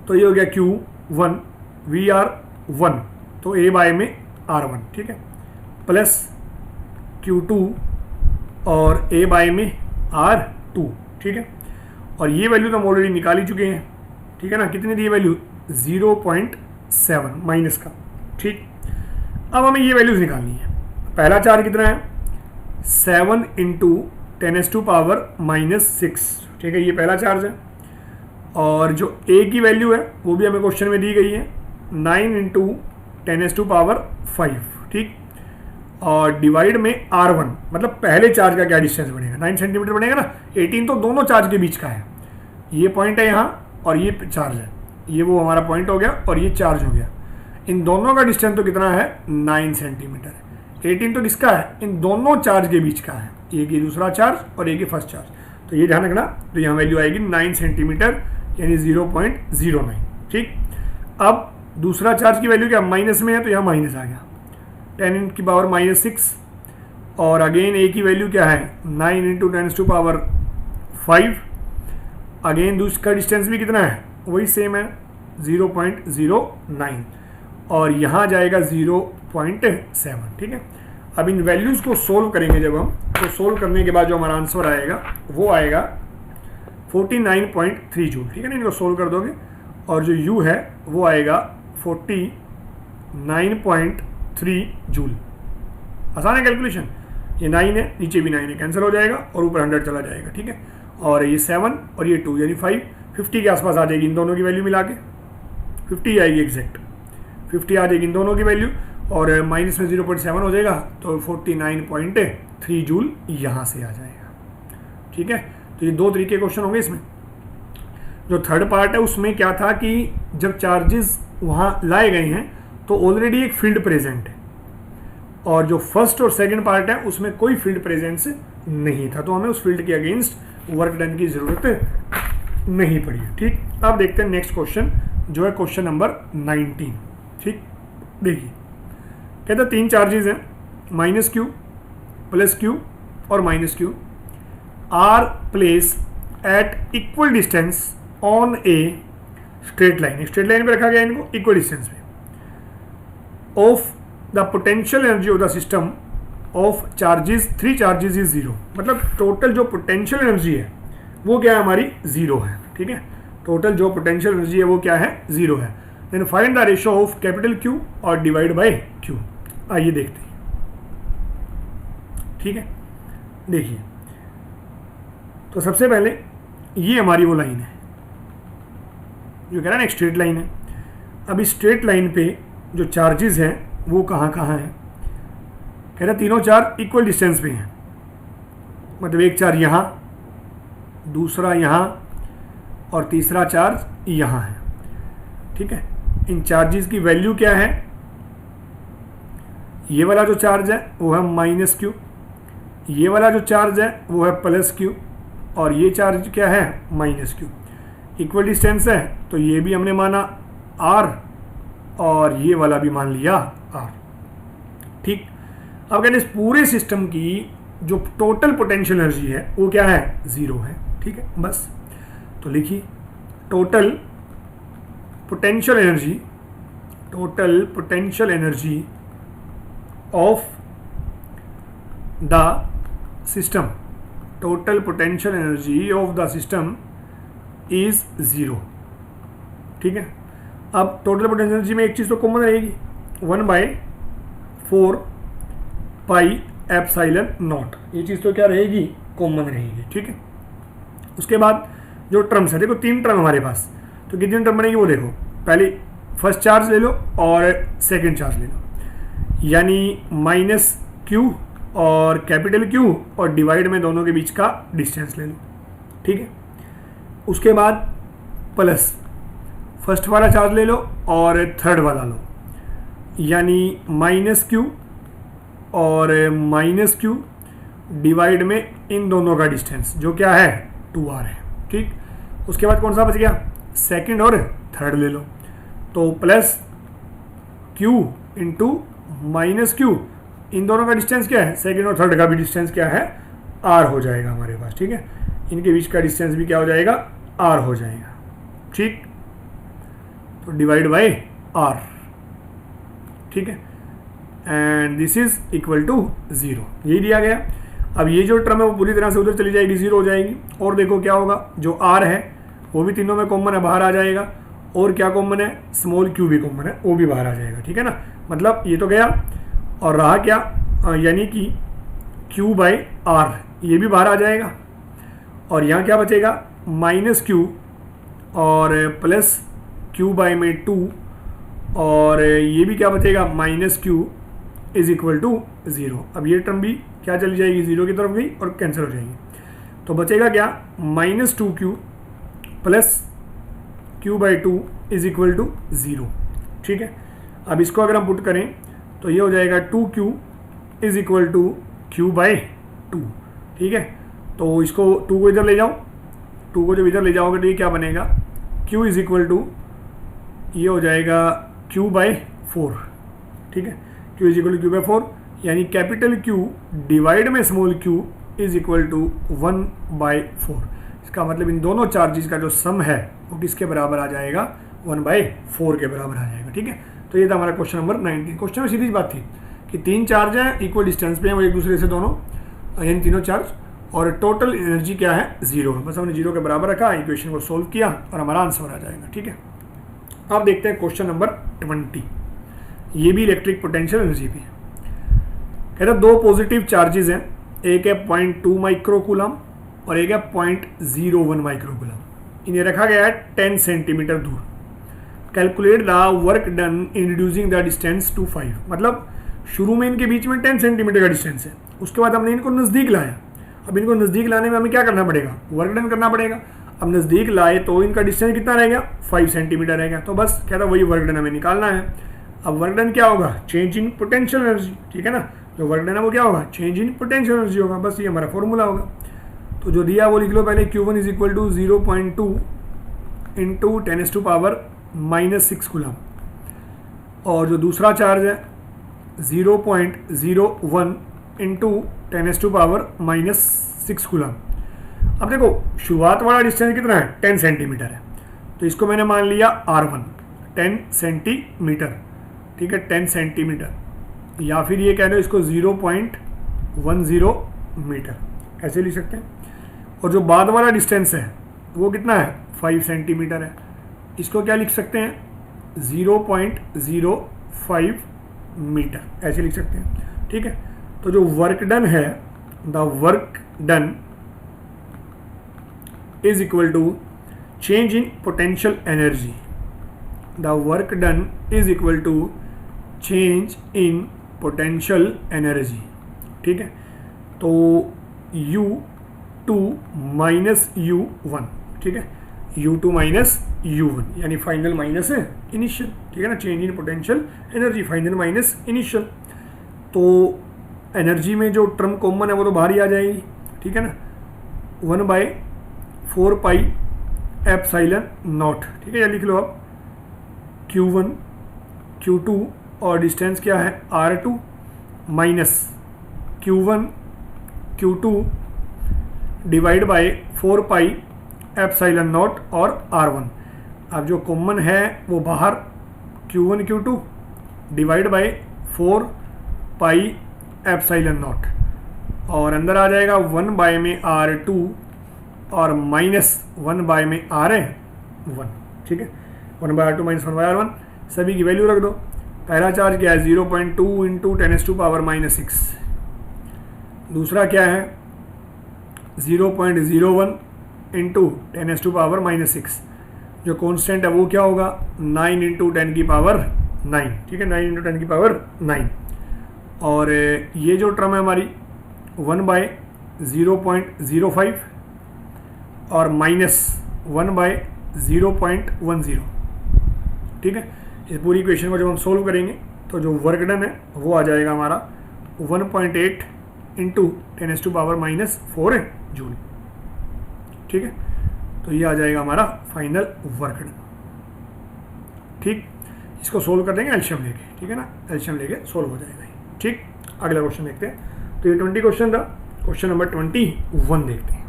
तो ये हो गया Q1 VR1, तो A/r1, ठीक है, प्लस Q2 और A/r2, ठीक है। और ये वैल्यू तो हम ऑलरेडी निकाल ही चुके हैं, ठीक है ना, कितनी दी वैल्यू 0.7 माइनस का, ठीक। अब हमें ये वैल्यूज निकालनी है। पहला चार्ज कितना है 7 × 10⁻⁻6, ठीक है, ये पहला चार्ज है। और जो A की वैल्यू है वो भी हमें क्वेश्चन में दी गई है 9 × 10⁻5, ठीक। और डिवाइड में R1, मतलब पहले चार्ज का क्या डिस्टेंस बनेगा, 9 सेंटीमीटर बनेगा ना। 18 तो दोनों चार्ज के बीच का है, ये पॉइंट है यहाँ और ये चार्ज है, ये वो हमारा पॉइंट हो गया और ये चार्ज हो गया। इन दोनों का डिस्टेंस तो कितना है, 9 सेंटीमीटर है। 18 तो किसका है, इन दोनों चार्ज के बीच का है, एक ये दूसरा चार्ज और एक ये फर्स्ट चार्ज। तो ये ध्यान रखना, तो यहाँ वैल्यू आएगी 9 सेंटीमीटर यानी 0.09। ठीक, अब दूसरा चार्ज की वैल्यू क्या माइनस में है, तो यहाँ माइनस आ गया, 10⁻⁻6। और अगेन ए की वैल्यू क्या है, 9 × 10⁵। अगेन दूसरा डिस्टेंस भी कितना है, वही सेम है 0.09 और यहाँ जाएगा 0.7। ठीक है, अब इन वैल्यूज़ को सोल्व करेंगे जब हम, तो सोल्व करने के बाद जो हमारा आंसर आएगा वो आएगा 49.3 जूल। ठीक है ना, इनको सोल्व कर दोगे और जो u है वो आएगा 49.3 जूल। आसान है कैलकुलेशन, ये 9 है, नीचे भी 9 है, कैंसिल हो जाएगा और ऊपर 100 चला जाएगा। ठीक है, और ये 7 और ये 2 यानी 50 के आसपास आ जाएगी इन दोनों की वैल्यू मिला के, 50 आएगी एग्जैक्ट, 50 आ जाएगी इन दोनों की वैल्यू और माइनस में 0.7 हो जाएगा तो 49.3 जूल यहाँ से आ जाएगा। ठीक है, तो ये दो तरीके क्वेश्चन होंगे इसमें। जो थर्ड पार्ट है उसमें क्या था कि जब चार्जेस वहाँ लाए गए हैं तो ऑलरेडी एक फील्ड प्रेजेंट है, और जो फर्स्ट और सेकंड पार्ट है उसमें कोई फील्ड प्रेजेंस नहीं था, तो हमें उस फील्ड के अगेंस्ट वर्क डन की ज़रूरत नहीं पड़ी। ठीक, अब देखते हैं नेक्स्ट क्वेश्चन जो है क्वेश्चन नंबर 19। ठीक, देखिए कहते हैं 3 चार्जेस हैं, -q, +q और -q are place at equal distance on a straight line. Straight line पे रखा गया इनको इक्वल डिस्टेंस पे, of the potential energy of the system of charges 3 charges is 0। मतलब टोटल जो पोटेंशियल एनर्जी है वो क्या है, हमारी 0 है। ठीक है, टोटल जो पोटेंशियल एनर्जी है वो क्या है, 0 है। Then find the ratio of capital Q और डिवाइड बाय Q। आइए देखते हैं। ठीक है, देखिए तो सबसे पहले ये हमारी वो लाइन है जो कह रहा है ना एक स्ट्रेट लाइन है। अब इस स्ट्रेट लाइन पे जो चार्जेस हैं वो कहाँ कहाँ हैं, कह रहा है तीनों चार्ज इक्वल डिस्टेंस पे हैं, मतलब एक चार्ज यहाँ, दूसरा यहाँ और तीसरा चार्ज यहाँ है। ठीक है, इन चार्जेस की वैल्यू क्या है, ये वाला जो चार्ज है वो है -q, ये वाला जो चार्ज है वो है +q और ये चार्ज क्या है, -q। इक्वल डिस्टेंस है तो ये भी हमने माना r और ये वाला भी मान लिया r। ठीक, अब कहते हैं इस पूरे सिस्टम की जो टोटल पोटेंशियल एनर्जी है वो क्या है, 0 है। ठीक है, बस तो लिखिए total potential energy of the system, total potential energy of the system is 0। ठीक है, अब टोटल पोटेंशियल एनर्जी में एक चीज़ तो कॉमन रहेगी, 1/4 पाई एप्सिलॉन नॉट, ये चीज़ तो क्या रहेगी, कॉमन रहेगी। ठीक है, उसके बाद जो टर्म्स है, देखो 3 टर्म हमारे पास, तो कितनी टर्म बनेगी वो देखो, पहले फर्स्ट चार्ज ले लो और सेकंड चार्ज ले लो, यानी -q और कैपिटल Q और डिवाइड में दोनों के बीच का डिस्टेंस ले लो। ठीक है, उसके बाद प्लस फर्स्ट वाला चार्ज ले लो और थर्ड वाला लो, यानी -q और -q डिवाइड में इन दोनों का डिस्टेंस जो क्या है 2r है। ठीक, उसके बाद कौन सा बच गया, सेकंड और थर्ड ले लो, तो +q इंटू -q, इन दोनों का डिस्टेंस क्या है, सेकंड और थर्ड का भी डिस्टेंस क्या है, r हो जाएगा हमारे पास। ठीक है, इनके बीच का डिस्टेंस भी क्या हो जाएगा, r हो जाएगा। ठीक, तो डिवाइड बाय r। ठीक है, and this is equal to 0, यही दिया गया। अब ये जो टर्म है वो पूरी तरह से उधर चली जाएगी, 0 हो जाएगी। और देखो क्या होगा, जो r है वो भी तीनों में कॉमन है, बाहर आ जाएगा। और क्या कॉमन है, स्मॉल q भी कॉमन है, वो भी बाहर आ जाएगा। ठीक है ना, मतलब ये तो गया और रहा क्या, यानी कि q/r ये भी बाहर आ जाएगा। और यहाँ क्या बचेगा, -q और +q/2 और ये भी क्या बचेगा, -q इज इक्वल टू 0। अब ये टर्म भी क्या चली जाएगी, 0 की तरफ गई और कैंसिल हो जाएगी। तो बचेगा क्या, -2q plus q/2 is equal to 0। ठीक है, अब इसको अगर हम पुट करें तो ये हो जाएगा 2q is equal to q/2। ठीक है, तो इसको 2 को इधर ले जाओ, 2 को जब इधर ले जाओगे तो ये क्या बनेगा, q इज इक्वल टू ये हो जाएगा q/4। ठीक है, q is equal to q/4, यानी कैपिटल Q डिवाइड में small q is equal to 1/4। इसका मतलब इन दोनों चार्जेस का जो सम है वो किसके बराबर आ जाएगा, 1/4 के बराबर आ जाएगा। ठीक है, तो ये था हमारा क्वेश्चन नंबर 19। क्वेश्चन में सीधी बात थी कि 3 चार्ज हैं, इक्वल डिस्टेंस पे हैं वो एक दूसरे से दोनों, यानी तीनों चार्ज, और टोटल एनर्जी क्या है, 0 है। बस हमने 0 के बराबर रखा, इक्वेशन को सोल्व किया और हमारा आंसर आ जाएगा। ठीक है, अब देखते हैं क्वेश्चन नंबर 20। ये भी इलेक्ट्रिक पोटेंशियल एनर्जी पे कहता है 2 पॉजिटिव चार्जेस हैं, एक है 0.2 माइक्रोकूलम और एक है 0.01 माइक्रोकूलम। इन्हें रखा गया है 10 सेंटीमीटर दूर। Calculate the work done in reducing the distance to 5। मतलब शुरू में इनके बीच में 10 सेंटीमीटर का डिस्टेंस है, उसके बाद हमने इनको नज़दीक लाया। अब इनको नज़दीक लाने में हमें क्या करना पड़ेगा, वर्क डन करना पड़ेगा। अब नज़दीक लाए तो इनका डिस्टेंस कितना रह गया, 5 सेंटीमीटर रह गया। तो बस कहता वही वर्क डन हमें निकालना है। अब वर्क डन क्या होगा, चेंज इन पोटेंशियल एनर्जी। ठीक है ना, जो वर्क डन है वो क्या होगा, चेंज इन पोटेंशियल एनर्जी होगा। बस ये हमारा फॉर्मूला होगा। तो जो दिया वो लिख लो पहले, Q1 is equal to 0.2 into 10⁻⁻6 coulomb, और जो दूसरा चार्ज है 0.01 इंटू 10⁻⁻6 कूलम। अब देखो शुरुआत वाला डिस्टेंस कितना है, 10 सेंटीमीटर है, तो इसको मैंने मान लिया R1 10 सेंटीमीटर। ठीक है, 10 सेंटीमीटर, या फिर ये कह दो इसको 0.10 मीटर, ऐसे लिख सकते हैं। और जो बाद वाला डिस्टेंस है वो कितना है, 5 सेंटीमीटर है, इसको क्या लिख सकते हैं, 0.05 मीटर, ऐसे लिख सकते हैं। ठीक है, तो जो वर्क डन है, the work done is equal to change in potential energy. The work done is equal to change in potential energy. ठीक है, तो U2 माइनस U1। ठीक है, U2 माइनस U1 यानी फाइनल माइनस है इनिशियल। ठीक है ना, change in potential energy, final minus initial. तो एनर्जी में जो टर्म कॉमन है वो तो बाहर ही आ जाएगी। ठीक है ना, 1/4 पाई एप्सिलॉन नॉट। ठीक है, या लिख लो आप Q1 Q2 और डिस्टेंस क्या है R2 minus Q1 Q2 divide bye 4 pi epsilon naught और R1। अब जो कॉमन है वो बाहर Q1 Q2 divide bye 4 pi epsilon naught, और अंदर आ जाएगा 1 में R2 और माइनस 1 में R1। ठीक है, 1/R2 माइनस 1/R1, सभी की वैल्यू रख दो। पहला चार्ज क्या है, 0.2 इंटू 10⁻⁻6। दूसरा क्या है 0.01 इंटू 10⁻⁻6। जो कांस्टेंट है वो क्या होगा, 9 इंटू 10⁹। ठीक है, 9 इंटू 10⁹। और ये जो टर्म है हमारी 1/0.05 और माइनस 1/0.10। ठीक है, इस पूरी इक्वेशन को जब हम सोल्व करेंगे तो जो वर्क डन है वो आ जाएगा हमारा 1.8 इंटू 10⁻⁻4 जूल। ठीक है, तो ये आ जाएगा हमारा फाइनल वर्क डन। ठीक, इसको सोल्व कर देंगे एलसीएम लेके। ठीक है ना, एलसीएम लेके सोल्व हो जाएगा। ठीक, अगला क्वेश्चन देखते हैं। तो ये 20 क्वेश्चन था, क्वेश्चन नंबर 21 देखते हैं।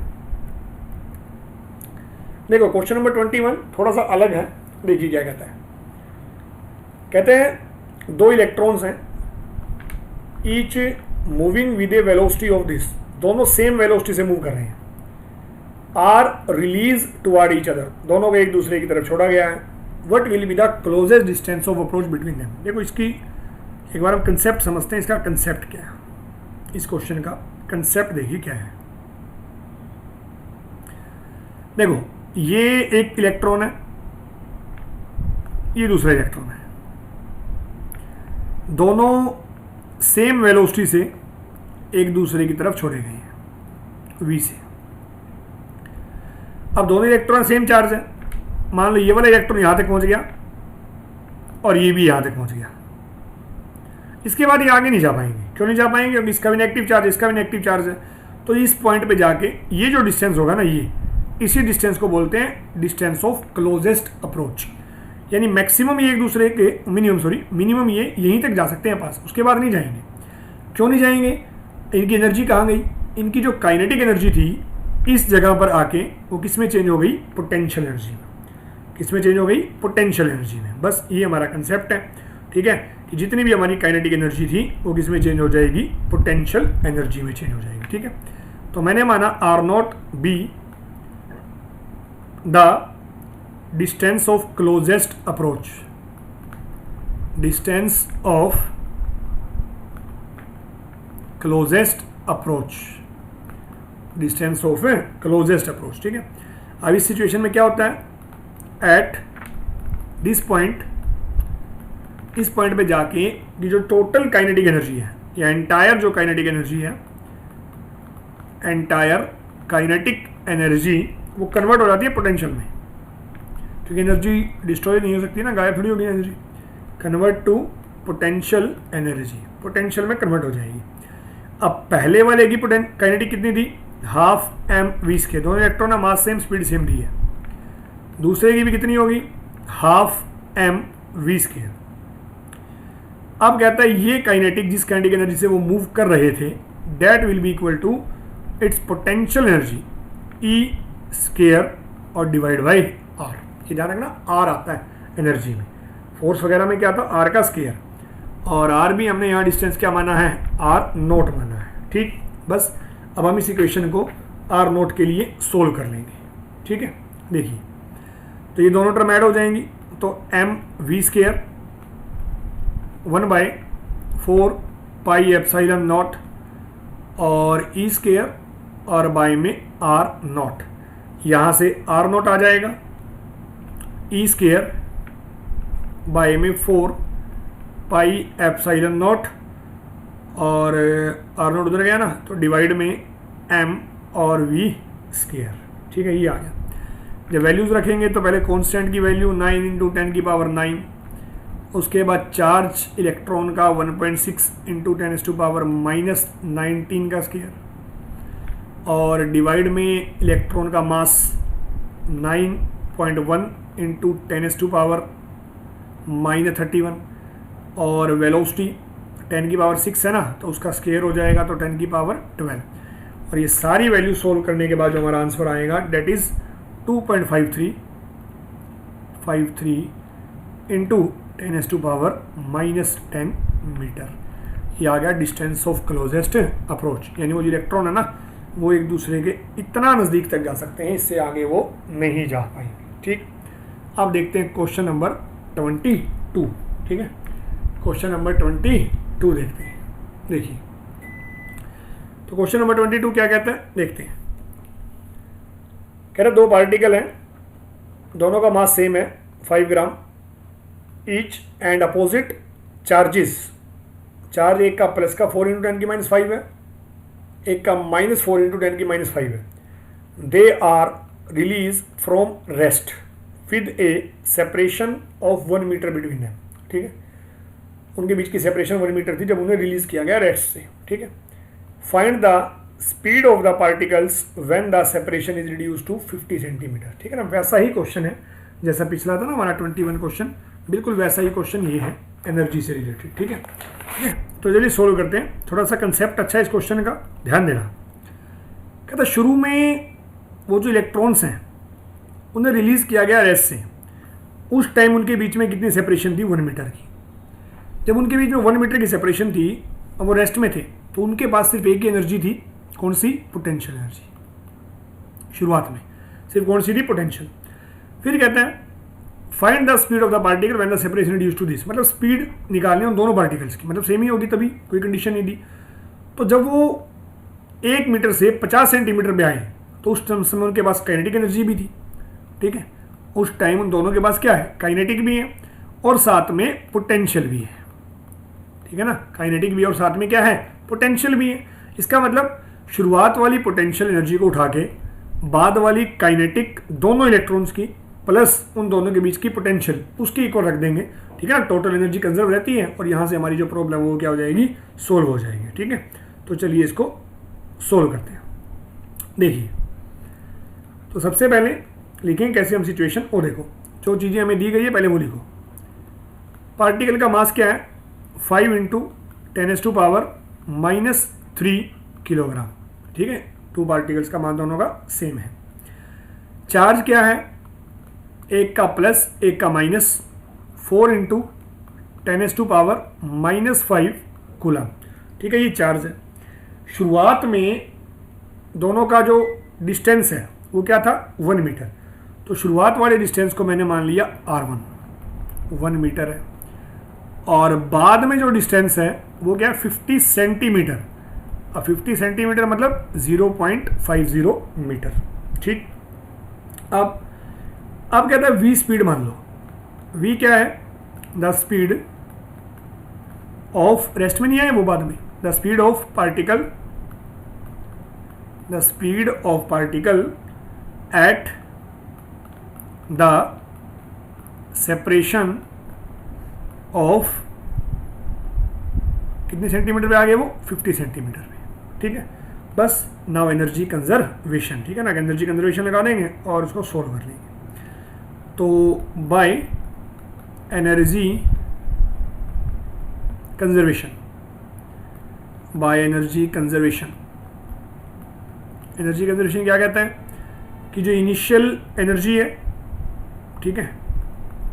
देखो क्वेश्चन नंबर 21 थोड़ा सा अलग है, देखिए क्या कहता है। कहते हैं 2 इलेक्ट्रॉन्स हैं, each moving with a velocity of this, दोनों सेम वेलोसिटी से मूव कर रहे हैं, are release toward each other, दोनों को एक दूसरे की तरफ छोड़ा गया है। What will be the closest distance of approach between them. देखो इसकी एक बार हम कंसेप्ट समझते हैं, इसका कंसेप्ट क्या है, इस क्वेश्चन का कंसेप्ट देखिए क्या है। देखो ये एक इलेक्ट्रॉन है, ये दूसरा इलेक्ट्रॉन है, दोनों सेम वेलोसिटी से एक दूसरे की तरफ छोड़े गए हैं v से। अब दोनों इलेक्ट्रॉन सेम चार्ज है, मान लो ये वाला इलेक्ट्रॉन यहां तक पहुंच गया और ये भी यहां तक पहुंच गया, इसके बाद ये आगे नहीं जा पाएंगे। क्यों नहीं जा पाएंगे? क्योंकि इसका भी नेगेटिव चार्ज, इसका भी नेगेटिव चार्ज है। तो इस पॉइंट पे जाके ये जो डिस्टेंस होगा ना, ये इसी डिस्टेंस को बोलते हैं डिस्टेंस ऑफ क्लोजेस्ट अप्रोच। यानी मैक्सिमम ये एक दूसरे के मिनिमम ये यहीं तक जा सकते हैं पास, उसके बाद नहीं जाएंगे। क्यों नहीं जाएंगे? इनकी एनर्जी कहाँ गई? इनकी जो काइनेटिक एनर्जी थी इस जगह पर आके वो किस में चेंज हो गई? पोटेंशियल एनर्जी में। किस में चेंज हो गई? पोटेंशियल एनर्जी में। बस ये हमारा कंसेप्ट है, ठीक है, कि जितनी भी हमारी काइनेटिक एनर्जी थी वो किस में चेंज हो जाएगी? पोटेंशियल एनर्जी में चेंज हो जाएगी, ठीक है। तो मैंने माना R not be the distance of closest approach, distance of closest approach, distance of closest approach, ठीक है। अब इस सिचुएशन में क्या होता है? एट दिस पॉइंट, इस पॉइंट पे जाके ये जो टोटल काइनेटिक एनर्जी है या एंटायर जो काइनेटिक एनर्जी है, एंटायर काइनेटिक एनर्जी वो कन्वर्ट हो जाती है पोटेंशियल में, क्योंकि एनर्जी डिस्ट्रॉय नहीं हो सकती ना, गायब थोड़ी होगी energy. Convert to potential energy, potential में कन्वर्ट हो जाएगी। अब पहले वाले की काइनेटिक कितनी थी? हाफ m(v²), दोनों इलेक्ट्रॉन का मास सेम, स्पीड सेम दी है। दूसरे की भी कितनी होगी? Half m(v²). अब कहता है ये काइनेटिक, जिस काइनेटिक एनर्जी से वो मूव कर रहे थे, that will be equal to its potential energy E² और डिवाइड बाई R। ये ध्यान रखना, R आता है एनर्जी में, फोर्स वगैरह में क्या था? R का स्क्वायर, और R भी हमने यहाँ डिस्टेंस क्या माना है? R0 माना है, ठीक। बस अब हम इस इक्वेशन को R0 के लिए सोल्व कर लेंगे, ठीक है। देखिए, तो ये दोनों टर्म ऐड हो जाएंगी, तो mv² 1/4 पाई एप्सिलॉन नॉट और E² और बाय में R0, यहाँ से R0 आ जाएगा, E² बाय में 4 पाई एप्सिलॉन नॉट और R0 उधर गया ना, तो डिवाइड में m और v², ठीक है। ये आ गया। जब वैल्यूज़ रखेंगे तो पहले कांस्टेंट की वैल्यू 9 × 10⁻9, उसके बाद चार्ज इलेक्ट्रॉन का 1.6 × 10⁻−19 का स्क्वायर, और डिवाइड में इलेक्ट्रॉन का मास 9.1 × 10⁻−31, और वेलोसिटी 10⁻6 है ना, तो उसका स्क्वायर हो जाएगा तो 10⁻12। और ये सारी वैल्यू सोल्व करने के बाद जो हमारा आंसर आएगा डेट इज़ 2.53 × 10⁻−10 मीटर। ये आ गया डिस्टेंस ऑफ क्लोजेस्ट अप्रोच, यानी वो जो इलेक्ट्रॉन है ना, वो एक दूसरे के इतना नज़दीक तक जा सकते हैं, इससे आगे वो नहीं जा पाएंगे, ठीक। अब देखते हैं क्वेश्चन नंबर 22, ठीक है। क्वेश्चन नंबर 22 देखते हैं। देखिए, तो क्वेश्चन नंबर 22 क्या कहता है, देखते हैं। कह रहे दो पार्टिकल हैं, दोनों का मास सेम है 5 ग्राम each and opposite charges. Charge एक का प्लस का 4 × 10⁻5 है, एक का -4 × 10⁻5 है। They are release from rest with a separation of 1 metre between है, ठीक है। उनके बीच की सेपरेशन 1 मीटर थी जब उन्हें रिलीज किया गया रेस्ट से, ठीक है। Find the speed of the particles when the separation is reduce to 50 centimetre, ठीक है ना। वैसा ही क्वेश्चन है जैसा पिछला था ना हमारा 21 क्वेश्चन, बिल्कुल वैसा ही क्वेश्चन ये है, एनर्जी से रिलेटेड, ठीक है। तो चलिए सोल्व करते हैं। थोड़ा सा कंसेप्ट अच्छा है इस क्वेश्चन का, ध्यान देना। कहता शुरू में वो जो इलेक्ट्रॉन्स हैं उन्हें रिलीज किया गया रेस्ट से, उस टाइम उनके बीच में कितनी सेपरेशन थी? 1 मीटर की। जब उनके बीच में 1 मीटर की सेपरेशन थी और वो रेस्ट में थे, तो उनके पास सिर्फ एक ही एनर्जी थी, कौन सी? Potential energy. शुरुआत में सिर्फ कौन सी थी? पोटेंशियल। फिर कहते हैं find the speed of the particle when the separation reduce to this, मतलब स्पीड निकालने उन दोनों पार्टिकल्स की, मतलब सेम ही होगी तभी, कोई कंडीशन नहीं दी। तो जब वो 1 मीटर से 50 सेंटीमीटर पे आए तो उस समय उनके पास काइनेटिक एनर्जी भी थी, ठीक है। उस टाइम उन दोनों के पास क्या है? काइनेटिक भी है और साथ में पोटेंशियल भी है, ठीक है ना, काइनेटिक भी और साथ में क्या है, पोटेंशियल भी है। इसका मतलब शुरुआत वाली पोटेंशियल एनर्जी को उठा के बाद वाली काइनेटिक दोनों इलेक्ट्रॉन्स की प्लस उन दोनों के बीच की पोटेंशियल उसकी इक्वल रख देंगे, ठीक है ना, टोटल एनर्जी कंजर्व रहती है और यहाँ से हमारी जो प्रॉब्लम है वो क्या हो जाएगी, सोल्व हो जाएगी। ठीक है, तो चलिए इसको सोल्व करते हैं। देखिए, तो सबसे पहले लिखें कैसे हम सिचुएशन, ओ देखो जो चीज़ें हमें दी गई है पहले वो लिखो। पार्टिकल का मास क्या है, 5 × 10⁻³ किलोग्राम। ठीक है, 2 पार्टिकल्स का मास दोनों का सेम है। चार्ज क्या है, एक का प्लस एक का माइनस, 4 × 10⁻⁻5 कूलम। ठीक है, ये चार्ज है। शुरुआत में दोनों का जो डिस्टेंस है वो क्या था, 1 मीटर। तो शुरुआत वाले डिस्टेंस को मैंने मान लिया R1, 1 मीटर है। और बाद में जो डिस्टेंस है वो क्या है, 50 सेंटीमीटर। अब 50 सेंटीमीटर मतलब 0.50 मीटर। ठीक, अब कहता है v स्पीड मान लो। v क्या है, द स्पीड ऑफ, रेस्ट में नहीं आया वो बाद में, the speed of particle at the separation of कितने सेंटीमीटर पे आ गए वो, 50 सेंटीमीटर पे। ठीक है, बस नाउ एनर्जी कंजर्वेशन। ठीक है ना, एनर्जी कंजर्वेशन लगा देंगे और उसको सोल्व कर लेंगे। तो by energy conservation, energy conservation क्या कहता है कि जो इनिशियल एनर्जी है, ठीक है,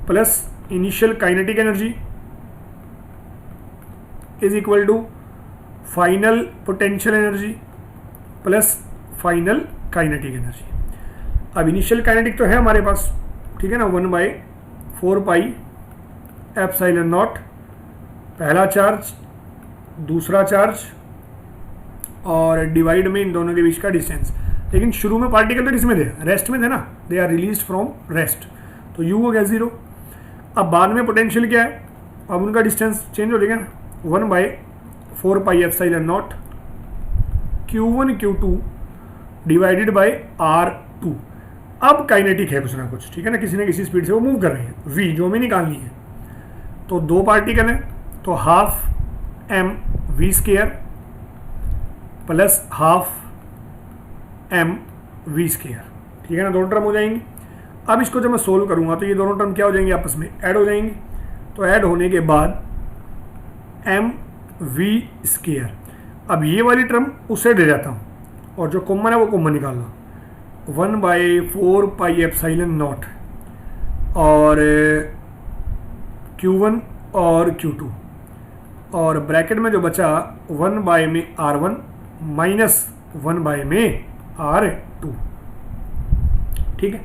plus initial kinetic energy is equal to final potential energy plus final kinetic energy. अब इनिशियल काइनेटिक तो है हमारे पास, ठीक है ना, 1/4πε0 पहला चार्ज, दूसरा चार्ज और डिवाइड में इन दोनों के बीच का डिस्टेंस। लेकिन शुरू में पार्टिकल तो किस में थे, रेस्ट में थे ना, they are release from rest, तो यू हो गया 0। अब बाद में पोटेंशियल क्या है, अब उनका डिस्टेंस चेंज हो जाएगा ना, 1/4πε0 Q1 Q2 divided by R2। अब काइनेटिक है कुछ ना कुछ, ठीक है ना, किसी न किसी स्पीड से वो मूव कर रहे हैं, v जो हमें निकालनी है। तो 2 पार्टिकल हैं तो 12mv² प्लस 12mv²। ठीक है ना, दोनों टर्म हो जाएंगे। अब इसको जब मैं सोल्व करूंगा तो ये दोनों टर्म क्या हो जाएंगे, आपस में ऐड हो जाएंगे। तो ऐड होने के बाद mv², अब ये वाली टर्म उससे ले जाता हूँ और जो कॉमन है वो कॉमन निकाल लो, 1/4πε0 और Q1 और Q2 और ब्रैकेट में जो बचा 1/में R1 माइनस 1/में R2। ठीक है,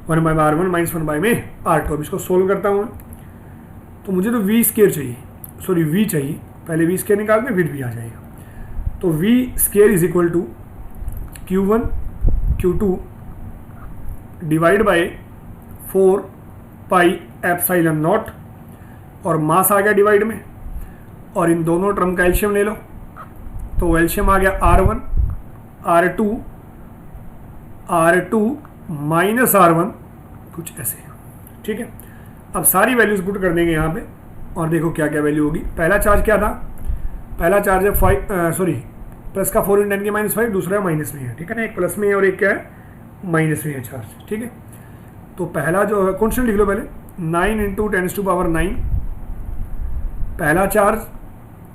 1/में R1 माइनस 1/में R2। अब इसको सोल्व करता हूँ तो मुझे तो v² चाहिए, सॉरी v चाहिए, पहले v² निकालते हैं फिर v आ जाएगा। तो v² is equal to Q1 Q2 divide by 4πε0 और मास आ गया डिवाइड में, और इन दोनों टर्म का एलशियम ले लो। तो एलशियम आ गया R1 R2 माइनस R1, कुछ ऐसे। ठीक है, अब सारी वैल्यूज पुट कर देंगे यहाँ पे और देखो क्या क्या वैल्यू होगी। पहला चार्ज क्या था, पहला चार्ज है प्लस का 4 × 10⁻⁵, दूसरा माइनस में है। ठीक है ना, एक प्लस में है और एक क्या है, माइनस में है चार्ज। ठीक है, तो पहला जो है कॉन्स्टेंट लिख लो पहले, 9 × 10⁻⁹ पहला चार्ज,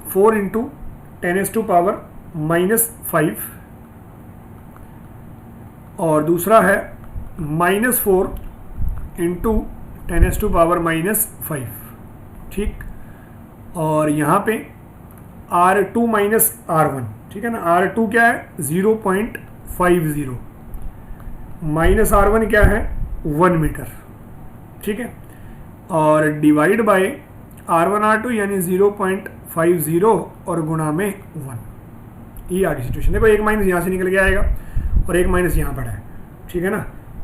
4 × 10⁻⁻5 और दूसरा है -4 × 10⁻⁻5। ठीक, और यहाँ पे R2 माइनस R1। ठीक है ना, R2 क्या है, 0.50, माइनस R1 क्या है, 1 मीटर। ठीक है, और डिवाइड बाय R1 R2 यानी 0.50 और गुणा में 1। ये आगे सिचुएशन। देखो एक माइनस यहाँ से निकल के आएगा और एक माइनस यहाँ पड़ा है। ठीक है ना,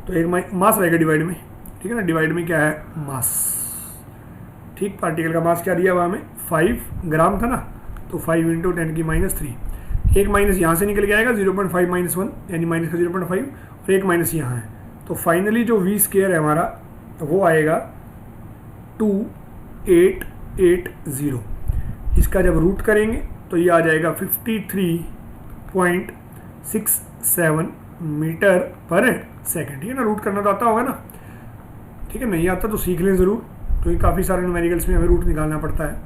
तो एक मास रहेगा डिवाइड में। ठीक है ना, डिवाइड में क्या है, मास। ठीक, पार्टिकल का मास क्या दिया हुआ हमें, 5 ग्राम था ना, तो 5 इंटू 10⁻3, एक माइनस यहाँ से निकल के आएगा 0.5 - 1 यानी माइनस का 0.5 और एक माइनस यहाँ है, तो फाइनली जो v स्क्वायर है हमारा वो आएगा 2880। इसका जब रूट करेंगे तो ये आ जाएगा 53.67 मीटर पर सेकंड। ठीक है ना, रूट करना तो आता होगा ना, ठीक है, नहीं आता तो सीख लें ज़रूर, तो ये काफ़ी सारे न्यूमेरिकल्स में हमें रूट निकालना पड़ता है।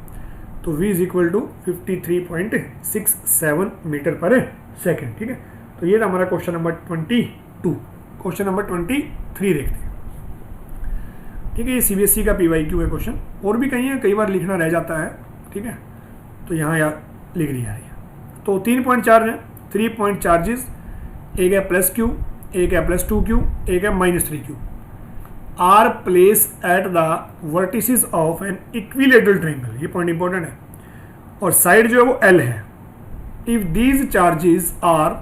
तो v is equal to 53.67 metre पर सेकंड। ठीक है, तो ये था हमारा क्वेश्चन नंबर 22। क्वेश्चन नंबर 23 देखते हैं। ठीक है, ये CBSE का PYQ है क्वेश्चन, और भी कहीं है, कई बार लिखना रह जाता है। ठीक है, तो यहाँ यार लिख लिया है। तो 3 पॉइंट चार्ज है, 3 पॉइंट चार्जेस, एक है +q, एक है +2q, एक है -3q, are place at the vertices of an equilateral triangle, ये पॉइंट इंपॉर्टेंट है, और साइड जो है वो L है। If these charges are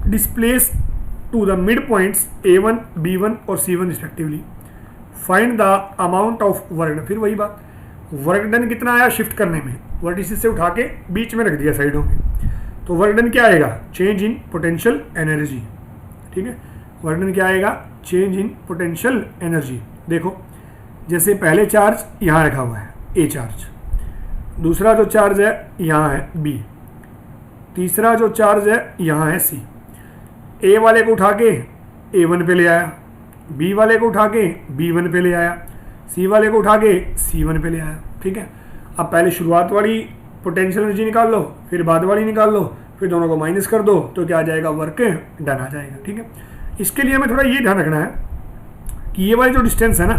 displace to the mid points A1, B1 और C1 respectively, find the amount of work done. फिर वही बात, वर्क डन कितना आया शिफ्ट करने में, वर्टिसेस से उठा के बीच में रख दिया साइडों में, तो वर्क डन क्या आएगा, चेंज इन पोटेंशियल एनर्जी। ठीक है, वर्क डन क्या आएगा, चेंज इन पोटेंशियल एनर्जी। देखो जैसे पहले चार्ज यहाँ रखा हुआ है A चार्ज, दूसरा जो चार्ज है यहाँ है B, तीसरा जो चार्ज है यहाँ है C। A वाले को उठा के A1 पे ले आया, B वाले को उठा के B1 पे ले आया, C वाले को उठा के C1 पे ले आया। ठीक है, अब पहले शुरुआत वाली पोटेंशियल एनर्जी निकाल लो, फिर बाद वाली निकाल लो, फिर दोनों को माइनस कर दो, तो क्या आ जाएगा, वर्क डन आ जाएगा। ठीक है, इसके लिए हमें थोड़ा ये ध्यान रखना है कि ये वाली जो डिस्टेंस है ना,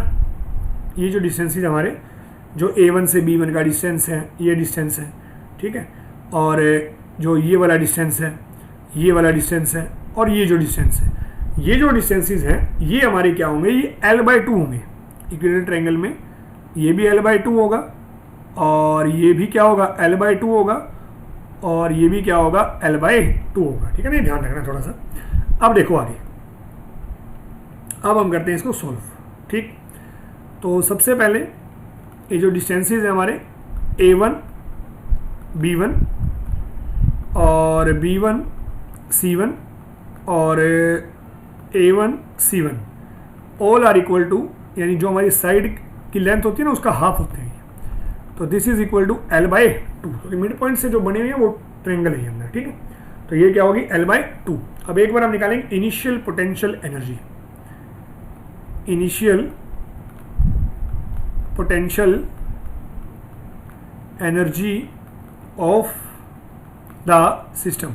ये जो डिस्टेंसेज हमारे जो A1 से B1 का डिस्टेंस है, ये डिस्टेंस है। ठीक है, और जो ये वाला डिस्टेंस है, ये वाला डिस्टेंस है, और ये जो डिस्टेंस है, ये जो डिस्टेंसेज हैं ये हमारे क्या होंगे, ये L/2 होंगे। इक्विलेटरल ट्रायंगल में ये भी L/2 होगा, और ये भी क्या होगा, L/2 होगा, और ये भी क्या होगा, L/2 होगा। ठीक है ना, ध्यान रखना थोड़ा सा। अब देखो आगे, अब हम करते हैं इसको सोल्व। ठीक, तो सबसे पहले ये जो डिस्टेंसेज है हमारे A1 B1 और B1 C1 और A1 C1 all are equal to, यानी जो हमारी साइड की लेंथ होती है ना उसका हाफ होते हैं, तो this is equal to L/2। तो मिड पॉइंट से जो बने हुए हैं वो ट्रायंगल है अंदर। ठीक है, तो ये क्या होगी, L/2। अब एक बार हम निकालेंगे initial potential energy, initial potential energy of the system,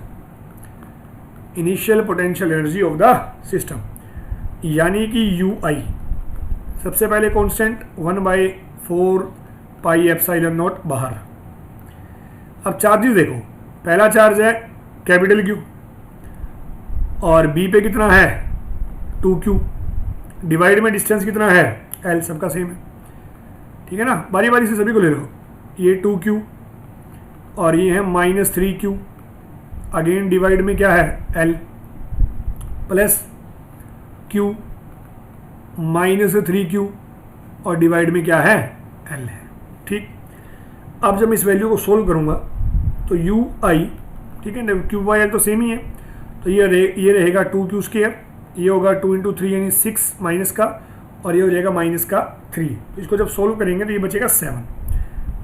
initial potential energy of the system, यानी कि UI सबसे पहले कांस्टेंट 1/4πε0 बाहर। अब चार्जेस देखो, पहला चार्ज है कैपिटल Q, और B पे कितना है 2Q, डिवाइड में डिस्टेंस कितना है L, सबका सेम है। ठीक है ना, बारी बारी से सभी को ले लो, ये 2Q और ये है -3Q, अगेन डिवाइड में क्या है L, प्लस Q -3Q और डिवाइड में क्या है L है। ठीक, अब जब मैं इस वैल्यू को सोल्व करूंगा तो UI, ठीक है ना, Q/L तो सेम ही है, तो ये रहेगा 2Q², ये होगा 2 × 3 यानी 6 माइनस का, और ये हो जाएगा -3। तो इसको जब सोल्व करेंगे तो ये बचेगा 7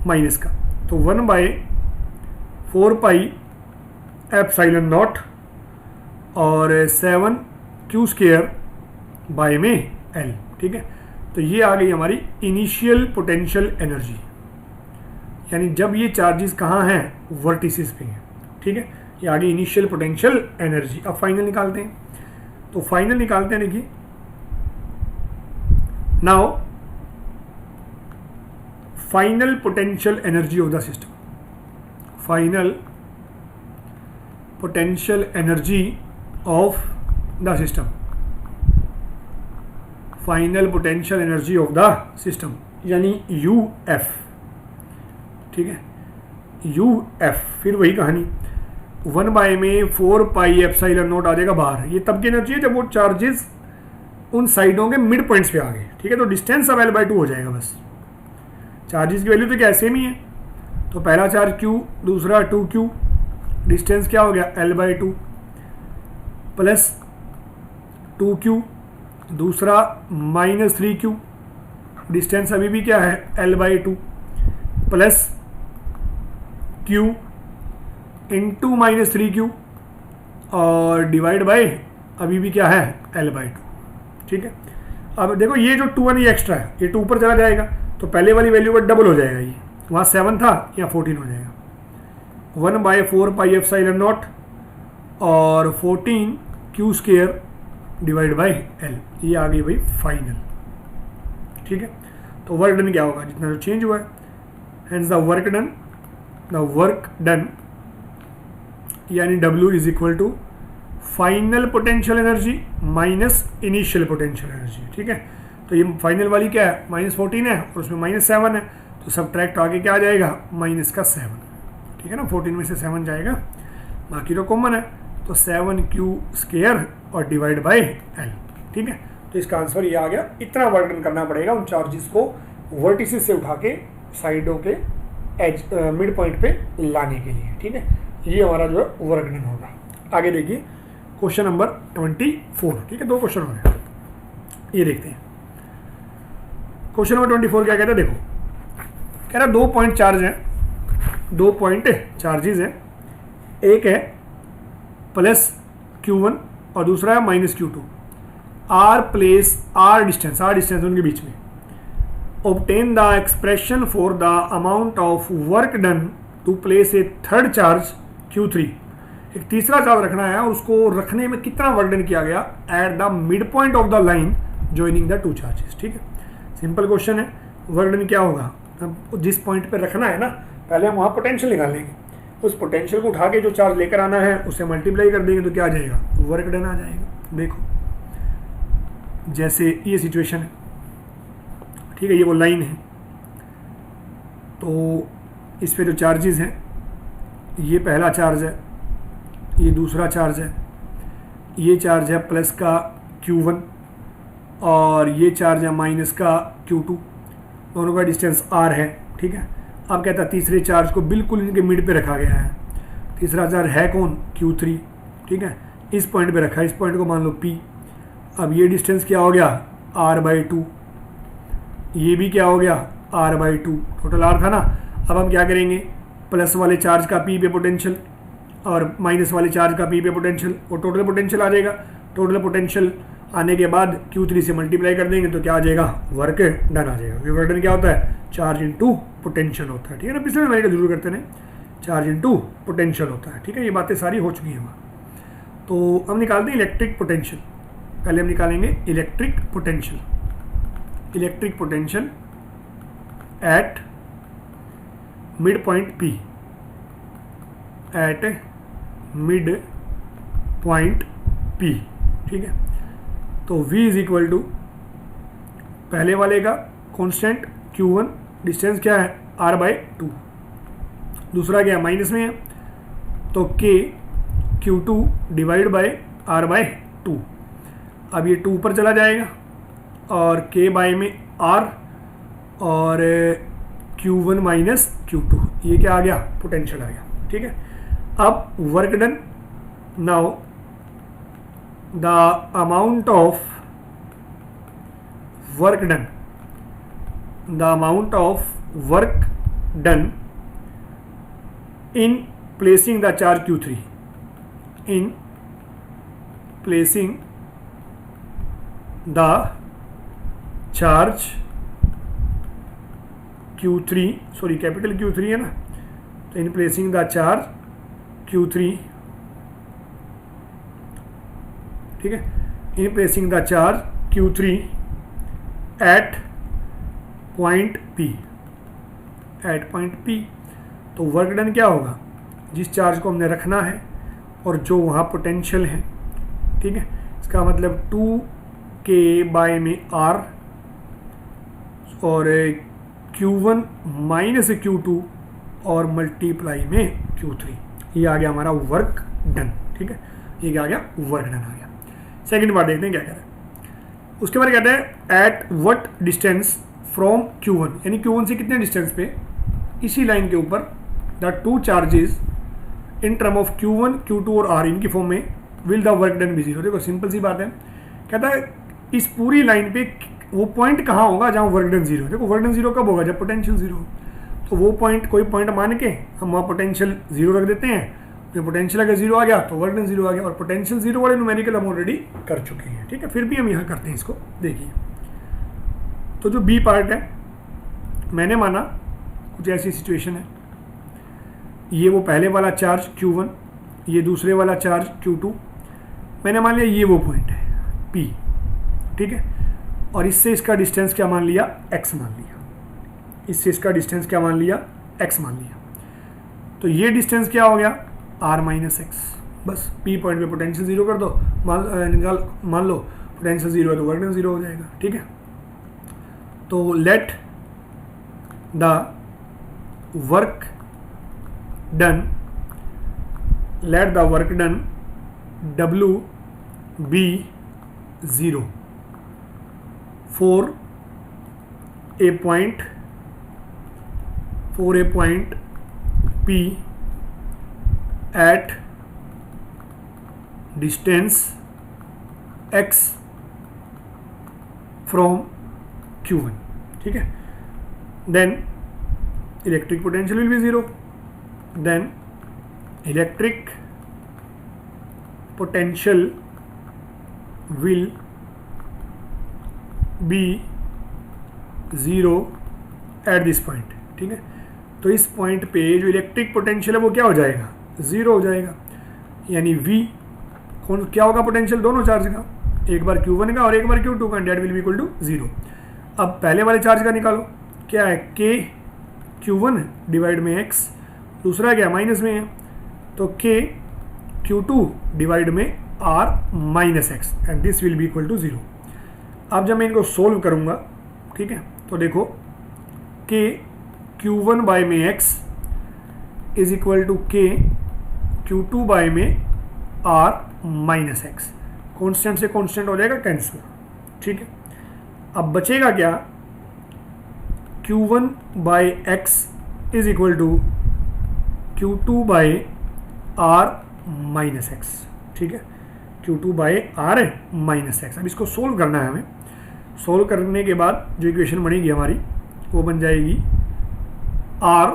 माइनस का, तो 1/4πε0 और 7Q² बाय में L। ठीक है, तो ये आ गई हमारी इनिशियल पोटेंशियल एनर्जी, यानी जब ये चार्जेस कहाँ हैं, वर्टिसेस पे हैं। ठीक है, ये आ गई इनिशियल पोटेंशियल एनर्जी। अब फाइनल निकालते हैं, तो फाइनल निकालते हैं, देखिए now final potential energy of the system, final potential energy of the system, final potential energy of the system यानी UF। ठीक है, UF, फिर वही कहानी 1/4πε0 आ जाएगा बाहर। ये तब की एनर्जी है जब वो चार्जेस उन साइडों के मिड पॉइंट्स पे आ गए। ठीक है, तो डिस्टेंस अब L/2 हो जाएगा बस। चार्जेस की वैल्यू तो क्या सेम ही है, तो पहला चार्ज Q, दूसरा 2Q, डिस्टेंस क्या हो गया L/2 प्लस 2Q, दूसरा -3Q, डिस्टेंस अभी भी क्या है L/2 plus Q into -3Q और डिवाइड बाय अभी भी क्या है L/2। ठीक है, अब देखो ये जो 2 ये एक्स्ट्रा है, ये 2 ऊपर चला जाएगा तो पहले वाली वैल्यू का डबल हो जाएगा, ये वहाँ 7 था या 14 हो जाएगा। 1/4πε0 और 14Q² डिवाइड बाई L, ये आ गई भाई फाइनल। ठीक है, तो वर्क डन क्या होगा, जितना जो चेंज हुआ है, हेंस द वर्क डन यानी W is equal to final potential energy minus initial potential energy. ठीक है, तो ये फाइनल वाली क्या है -14 है और उसमें -7 है, तो सब्ट्रैक्ट आगे क्या आ जाएगा -7। ठीक है ना, 14 में से 7 जाएगा, बाकी तो कॉमन है, तो 7Q² और डिवाइड बाय L। ठीक है, तो इसका आंसर ये आ गया। इतना वर्क डन करना पड़ेगा उन चार्जेस को वर्टिसेस से उठा के साइडों के एज मिड पॉइंट पे लाने के लिए। ठीक है, ये हमारा जो है वर्क डन होगा। आगे देखिए क्वेश्चन नंबर 24। ठीक है, 2 क्वेश्चन हो गए, ये देखते हैं। क्वेश्चन नंबर 24 क्या कहता है, देखो कह रहा 2 पॉइंट चार्ज हैं, 2 पॉइंट चार्जेस हैं, एक है +Q1 और दूसरा है -Q2। आर डिस्टेंस उनके बीच में। Obtain the expression for the amount of work done to place a third charge Q3। एक तीसरा चार्ज रखना है और उसको रखने में कितना वर्क डन किया गया at the mid point of the line joining the 2 charges. ठीक है, सिंपल क्वेश्चन है। वर्क डन क्या होगा, जिस पॉइंट पे रखना है ना, पहले हम वहाँ पोटेंशियल निकालेंगे, उस पोटेंशियल को उठा के जो चार्ज लेकर आना है उससे मल्टीप्लाई कर देंगे तो क्या आ जाएगा, वर्क डन आ जाएगा। देखो जैसे ये सिचुएशन है, ठीक है, ये वो लाइन है, तो इस पे जो चार्जेस हैं, ये पहला चार्ज है, ये दूसरा चार्ज है, ये चार्ज है प्लस का Q1 और ये चार्ज है माइनस का Q2, दोनों का डिस्टेंस R है। ठीक है, अब कहता है तीसरे चार्ज को बिल्कुल इनके मिड पे रखा गया है। तीसरा चार्ज है कौन, Q3। ठीक है, इस पॉइंट पे रखा है, इस पॉइंट को मान लो P। अब ये डिस्टेंस क्या हो गया R/2, ये भी क्या हो गया R/2, टोटल R था ना। अब हम क्या करेंगे, प्लस वाले चार्ज का P पे पोटेंशियल और माइनस वाले चार्ज का P पे पोटेंशियल, और टोटल पोटेंशियल आ जाएगा। टोटल पोटेंशियल आने के बाद Q3 से मल्टीप्लाई कर देंगे तो क्या आ जाएगा, वर्क डन आ जाएगा। वर्क डन क्या होता है, चार्ज इनटू पोटेंशियल होता है। ठीक है ना, पिछले वाले का जरूर करते हैं, चार्ज इनटू पोटेंशियल होता है। ठीक है, ये बातें सारी हो चुकी हैं वहाँ। तो हम निकालते हैं इलेक्ट्रिक पोटेंशियल। पहले हम निकालेंगे electric potential. Electric potential at mid point P, at mid point P। ठीक है, तो V इज इक्वल टू पहले वाले का कांस्टेंट Q1, डिस्टेंस क्या है R/2, दूसरा क्या है माइनस में है तो K Q2 divide bye R/2। अब ये 2 ऊपर चला जाएगा और K बाय में R और Q1 माइनस Q2, ये क्या आ गया, पोटेंशियल आ गया। ठीक है, अब work done, now the amount of work done, the amount of work done in placing the charge Q3, in placing the charge Q3, sorry capital Q3 है ना, तो in placing the charge Q3, ठीक है, in placing the charge Q3 at point P, at point P, तो वर्क डन क्या होगा, जिस चार्ज को हमने रखना है और जो वहाँ पोटेंशियल है। ठीक है, इसका मतलब 2K बाय में R और Q1 माइनस Q2 और मल्टीप्लाई में Q3, ये आ गया हमारा वर्क डन। ठीक है, ये क्या आ गया, वर्क डन आ गया। सेकंड बार देखते हैं क्या कह रहा है। उसके बाद कहते हैं at what distance from Q1, यानी Q1 से कितने डिस्टेंस पे इसी लाइन के ऊपर the two charges in term of Q1 Q2 और R इनकी फॉर्म में will the work done be zero. देखो सिंपल सी बात है, कहता है इस पूरी लाइन पे वो पॉइंट कहाँ होगा जहाँ वर्क डन जीरो। देखो वर्क डन जीरो कब होगा, जब पोटेंशियल जीरो हो। तो वो पॉइंट, कोई पॉइंट मान के हम वहाँ पोटेंशियल जीरो रख देते हैं। तो पोटेंशियल अगर जीरो आ गया तो वर्क डन जीरो आ गया, और पोटेंशियल जीरो वाले न्यूमेरिकल हम ऑलरेडी कर चुके हैं। ठीक है, फिर भी हम यहाँ करते हैं इसको। देखिए तो जो बी पार्ट है, मैंने माना कुछ ऐसी सिचुएशन है, ये वो पहले वाला चार्ज Q1, ये दूसरे वाला चार्ज Q2, मैंने मान लिया ये वो पॉइंट है P। ठीक है, और इससे इसका डिस्टेंस क्या मान लिया, x मान लिया। इससे इसका डिस्टेंस क्या मान लिया, x मान लिया। तो ये डिस्टेंस क्या हो गया, r माइनस एक्स। बस P पॉइंट पे पोटेंशियल जीरो कर दो, मान लो पोटेंशियल जीरो है तो वर्क डन जीरो हो जाएगा। ठीक है, तो let the work done W be zero for a point P at distance x from Q1। ठीक है, then electric potential will be zero, then electric potential will be zero at this point। ठीक है, तो इस पॉइंट पे जो इलेक्ट्रिक पोटेंशियल है वो क्या हो जाएगा, ज़ीरो हो जाएगा। यानी V कौन क्या होगा, पोटेंशियल दोनों चार्ज का, एक बार Q1 का और एक बार Q2 का, that will be equal to zero. अब पहले वाले चार्ज का निकालो, क्या है K Q1 डिवाइड में x, दूसरा क्या माइनस में है, तो K Q2 डिवाइड में R minus X, and this will be equal to zero. अब जब मैं इनको सोल्व करूंगा, ठीक है, तो देखो K Q1 बाय में x is equal to K Q2 by में R माइनस एक्स। कॉन्स्टेंट से कॉन्स्टेंट हो जाएगा कैंसिल। ठीक है, अब बचेगा क्या, Q1 by X is equal to Q2 by R minus X. ठीक है, Q2 by R minus x. अब इसको सोल्व करना है हमें। सोल्व करने के बाद जो इक्वेशन बनेगी हमारी वो बन जाएगी R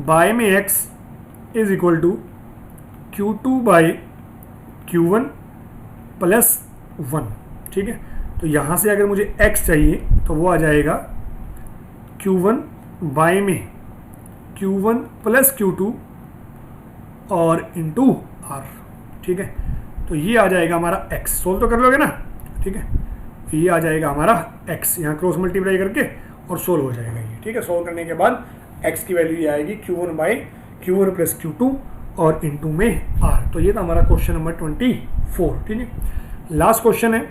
बाय में x is equal to Q2 by Q1 plus 1। ठीक है, तो यहाँ से अगर मुझे x चाहिए तो वो आ जाएगा Q1 बाय में Q1 प्लस Q2 और इंटू R। ठीक है, तो ये आ जाएगा हमारा x। सोल्व तो कर लोगे ना। ठीक है, तो ये आ जाएगा हमारा x, यहाँ क्रॉस मल्टीप्लाई करके और सोल्व हो जाएगा ये। ठीक है, सोल्व करने के बाद x की वैल्यू ये आएगी Q1 by Q1 plus Q2 और इंटू में R। तो ये था हमारा क्वेश्चन नंबर 24। ठीक है, लास्ट क्वेश्चन है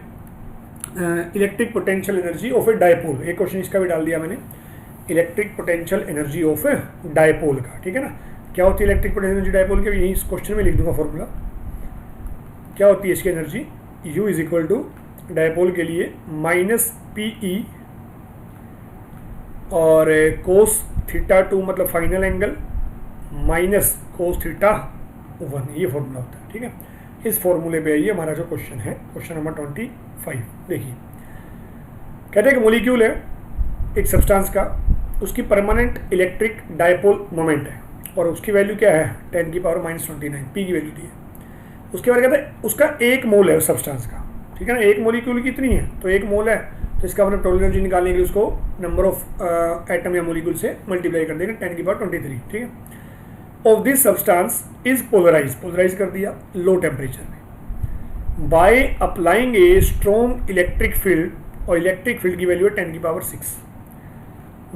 electric potential energy of A dipole. एक क्वेश्चन इसका भी डाल दिया मैंने, electric potential energy of A dipole का। ठीक है ना, क्या होती है इलेक्ट्रिक पोटेंशियल एनर्जी डायपोल की, यही इस क्वेश्चन में लिख दूंगा फॉर्मूला। क्या होती है इसकी energy, U is equal to dipole के लिए माइनस PE और कोस थीटा 2 मतलब final angle minus cos theta 1, ये फॉर्मूला होता है। ठीक है, इस फॉर्मूले पे ये हमारा जो क्वेश्चन है, क्वेश्चन नंबर 25। देखिए, कहते हैं कि मॉलिक्यूल है एक सब्सटेंस का, उसकी परमानेंट इलेक्ट्रिक डायपोल मोमेंट है और उसकी वैल्यू क्या है 10 की पावर -29, P की वैल्यू दी है। उसके बाद कहते हैं उसका एक मोल है उस सब्सटेंस का। ठीक है ना, एक मॉलिक्यूल कितनी है, तो एक मोल है, तो इसका अपने टोटल एनर्जी निकालने के लिए उसको नंबर ऑफ एटम या मॉलिक्यूल से मल्टीप्लाई कर देंगे 10 की पावर 23। ठीक है, of this substance is polarise कर दिया लो टेम्परेचर में by applying a strong electric field, और इलेक्ट्रिक फील्ड की वैल्यू है 10 की power 6।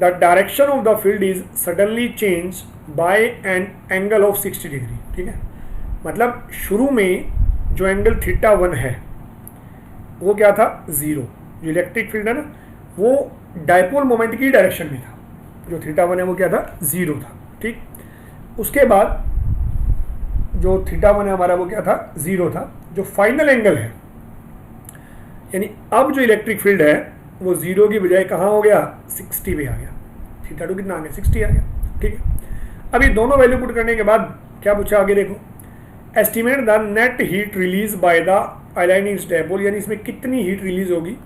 The direction of the field is suddenly change by an angle of 60 degree. ठीक है, मतलब शुरू में जो एंगल थीटा 1 है वो क्या था, जीरो। जो इलेक्ट्रिक फील्ड है ना वो डायपोल मोमेंट की डायरेक्शन में था, जो थीटा 1 है वो क्या था, जीरो था। ठीक, उसके बाद जो थीटा 1 है हमारा वो क्या था, जीरो था। जो फाइनल एंगल है, यानी अब जो इलेक्ट्रिक फील्ड है वो जीरो की बजाय कहाँ हो गया, 60 पे आ गया। थीटा 2 कितना आ गया, 60 आ गया। ठीक है, अब ये दोनों वैल्यू पुट करने के बाद क्या पूछा आगे देखो, estimate the net heat release by the aligning dipole, यानी इसमें कितनी हीट रिलीज होगी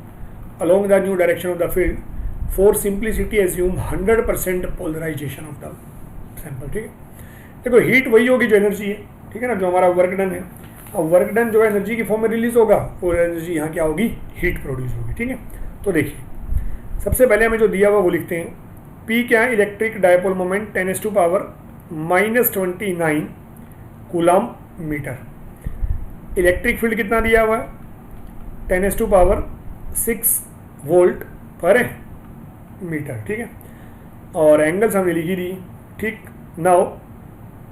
along the new direction of the field for simplicity assume 100% polarisation of the sample. ठीक है, देखो हीट वही होगी जो एनर्जी है, ठीक है ना, जो हमारा वर्क डन है। अब वर्क डन जो एनर्जी की फॉर्म में रिलीज होगा वो एनर्जी यहाँ क्या होगी, हीट प्रोड्यूस होगी। ठीक है, तो देखिए सबसे पहले हमें जो दिया हुआ वो लिखते हैं, P क्या है, electric dipole moment 10⁻⁻29 coulomb metre. Electric field कितना दिया हुआ है, 10⁻6 वोल्ट पर मीटर। ठीक है, और एंगल्स हमने लिखी दी। ठीक, नाउ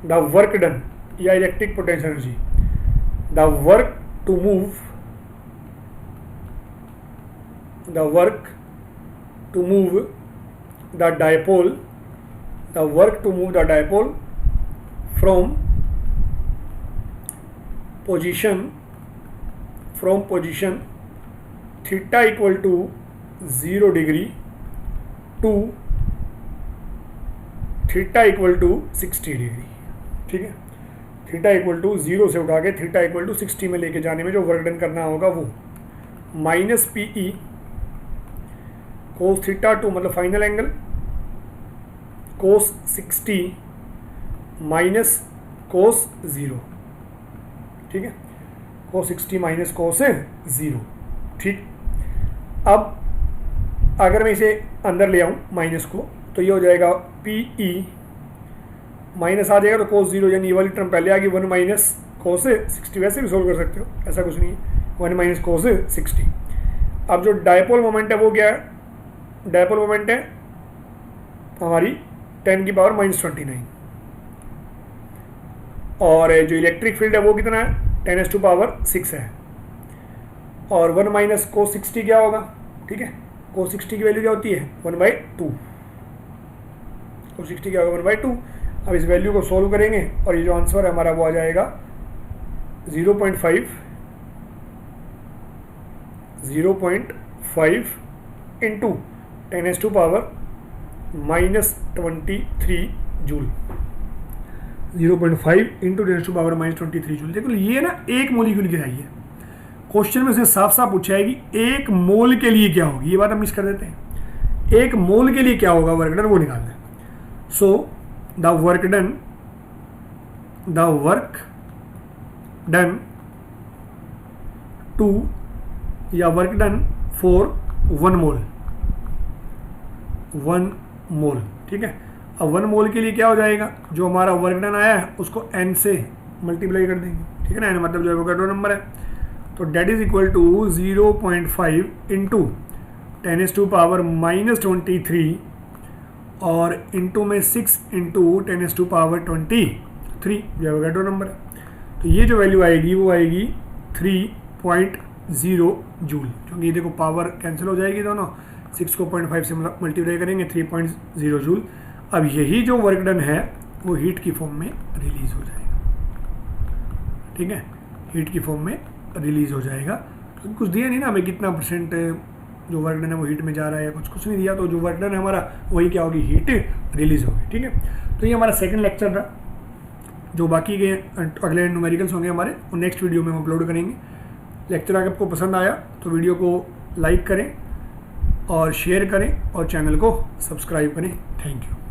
द वर्क डन या electric potential energy, the work to move the dipole from position theta equal to 0 degree to theta equal to 60 degree. ठीक है, थीटा इक्वल टू 0 से उठा के थीटा इक्वल टू 60 में लेके जाने में जो वर्क डन करना होगा वो माइनस PE कोस थीटा 2 मतलब फाइनल एंगल कोस 60 माइनस कोस 0। ठीक है, कोस 60 माइनस कोस 0। ठीक, अब अगर मैं इसे अंदर ले आऊँ माइनस को, तो ये हो जाएगा PE माइनस आ जाएगा तो कोस 0, यानी ये वाली टर्म पहले आ गई 1 माइनस कोस 60। वैसे भी सोल्व कर सकते हो, ऐसा कुछ नहीं है, 1 माइनस कोस 60। अब जो डायपोल मोमेंट है वो क्या है, डायपोल मोमेंट है हमारी 10⁻⁻29 और जो इलेक्ट्रिक फील्ड है वो कितना है 10⁻6 है, और 1 माइनस कोस 60 क्या होगा। ठीक है, कोस 60 की वैल्यू क्या होती है 1/2, कोस 60 क्या होगा 1/2। अब इस वैल्यू को सोल्व करेंगे और ये जो आंसर है हमारा वो आ जाएगा 0.5 इंटू 10⁻⁻23 जूल। 0.5 into 10⁻⁻23 joule. देखो ये ना एक मोलिक्यूल की है, क्वेश्चन में से साफ साफ पूछा है कि एक मोल के लिए क्या होगी, ये बात हम मिस कर देते हैं। एक मोल के लिए क्या होगा वर्क डन वो निकालना है। So the work done to या वर्क डन फॉर 1 मोल। ठीक है, अब 1 मोल के लिए क्या हो जाएगा, जो हमारा वर्क डन आया है उसको n से मल्टीप्लाई कर देंगे। ठीक है ना, n मतलब जो एवोगाड्रो नंबर है, तो that is equal to 0.5 into 10⁻⁻23 और इंटू में 6 इंटू 10⁻23 जो एवोगाड्रो नंबर है। तो ये जो वैल्यू आएगी वो आएगी 3.0 जूल, क्योंकि ये देखो पावर कैंसिल हो जाएगी दोनों, 6 को 0.5 से मल्टीप्लाई करेंगे 3.0 जूल। अब यही जो वर्क डन है वो हीट की फॉर्म में रिलीज हो जाएगा। ठीक है, हीट की फॉर्म में रिलीज हो जाएगा, क्योंकि कुछ दिया नहीं ना हमें कितना परसेंट जो वर्क डन है वो हीट में जा रहा है, कुछ नहीं दिया, तो जो वर्क डन है हमारा वही क्या होगी, हीट रिलीज होगी। ठीक है, तो ये हमारा सेकंड लेक्चर था। जो बाकी के अगले न्यूमेरिकल्स होंगे हमारे वो नेक्स्ट वीडियो में हम अपलोड करेंगे। लेक्चर अगर आपको पसंद आया तो वीडियो को लाइक करें और शेयर करें और चैनल को सब्सक्राइब करें। Thank you.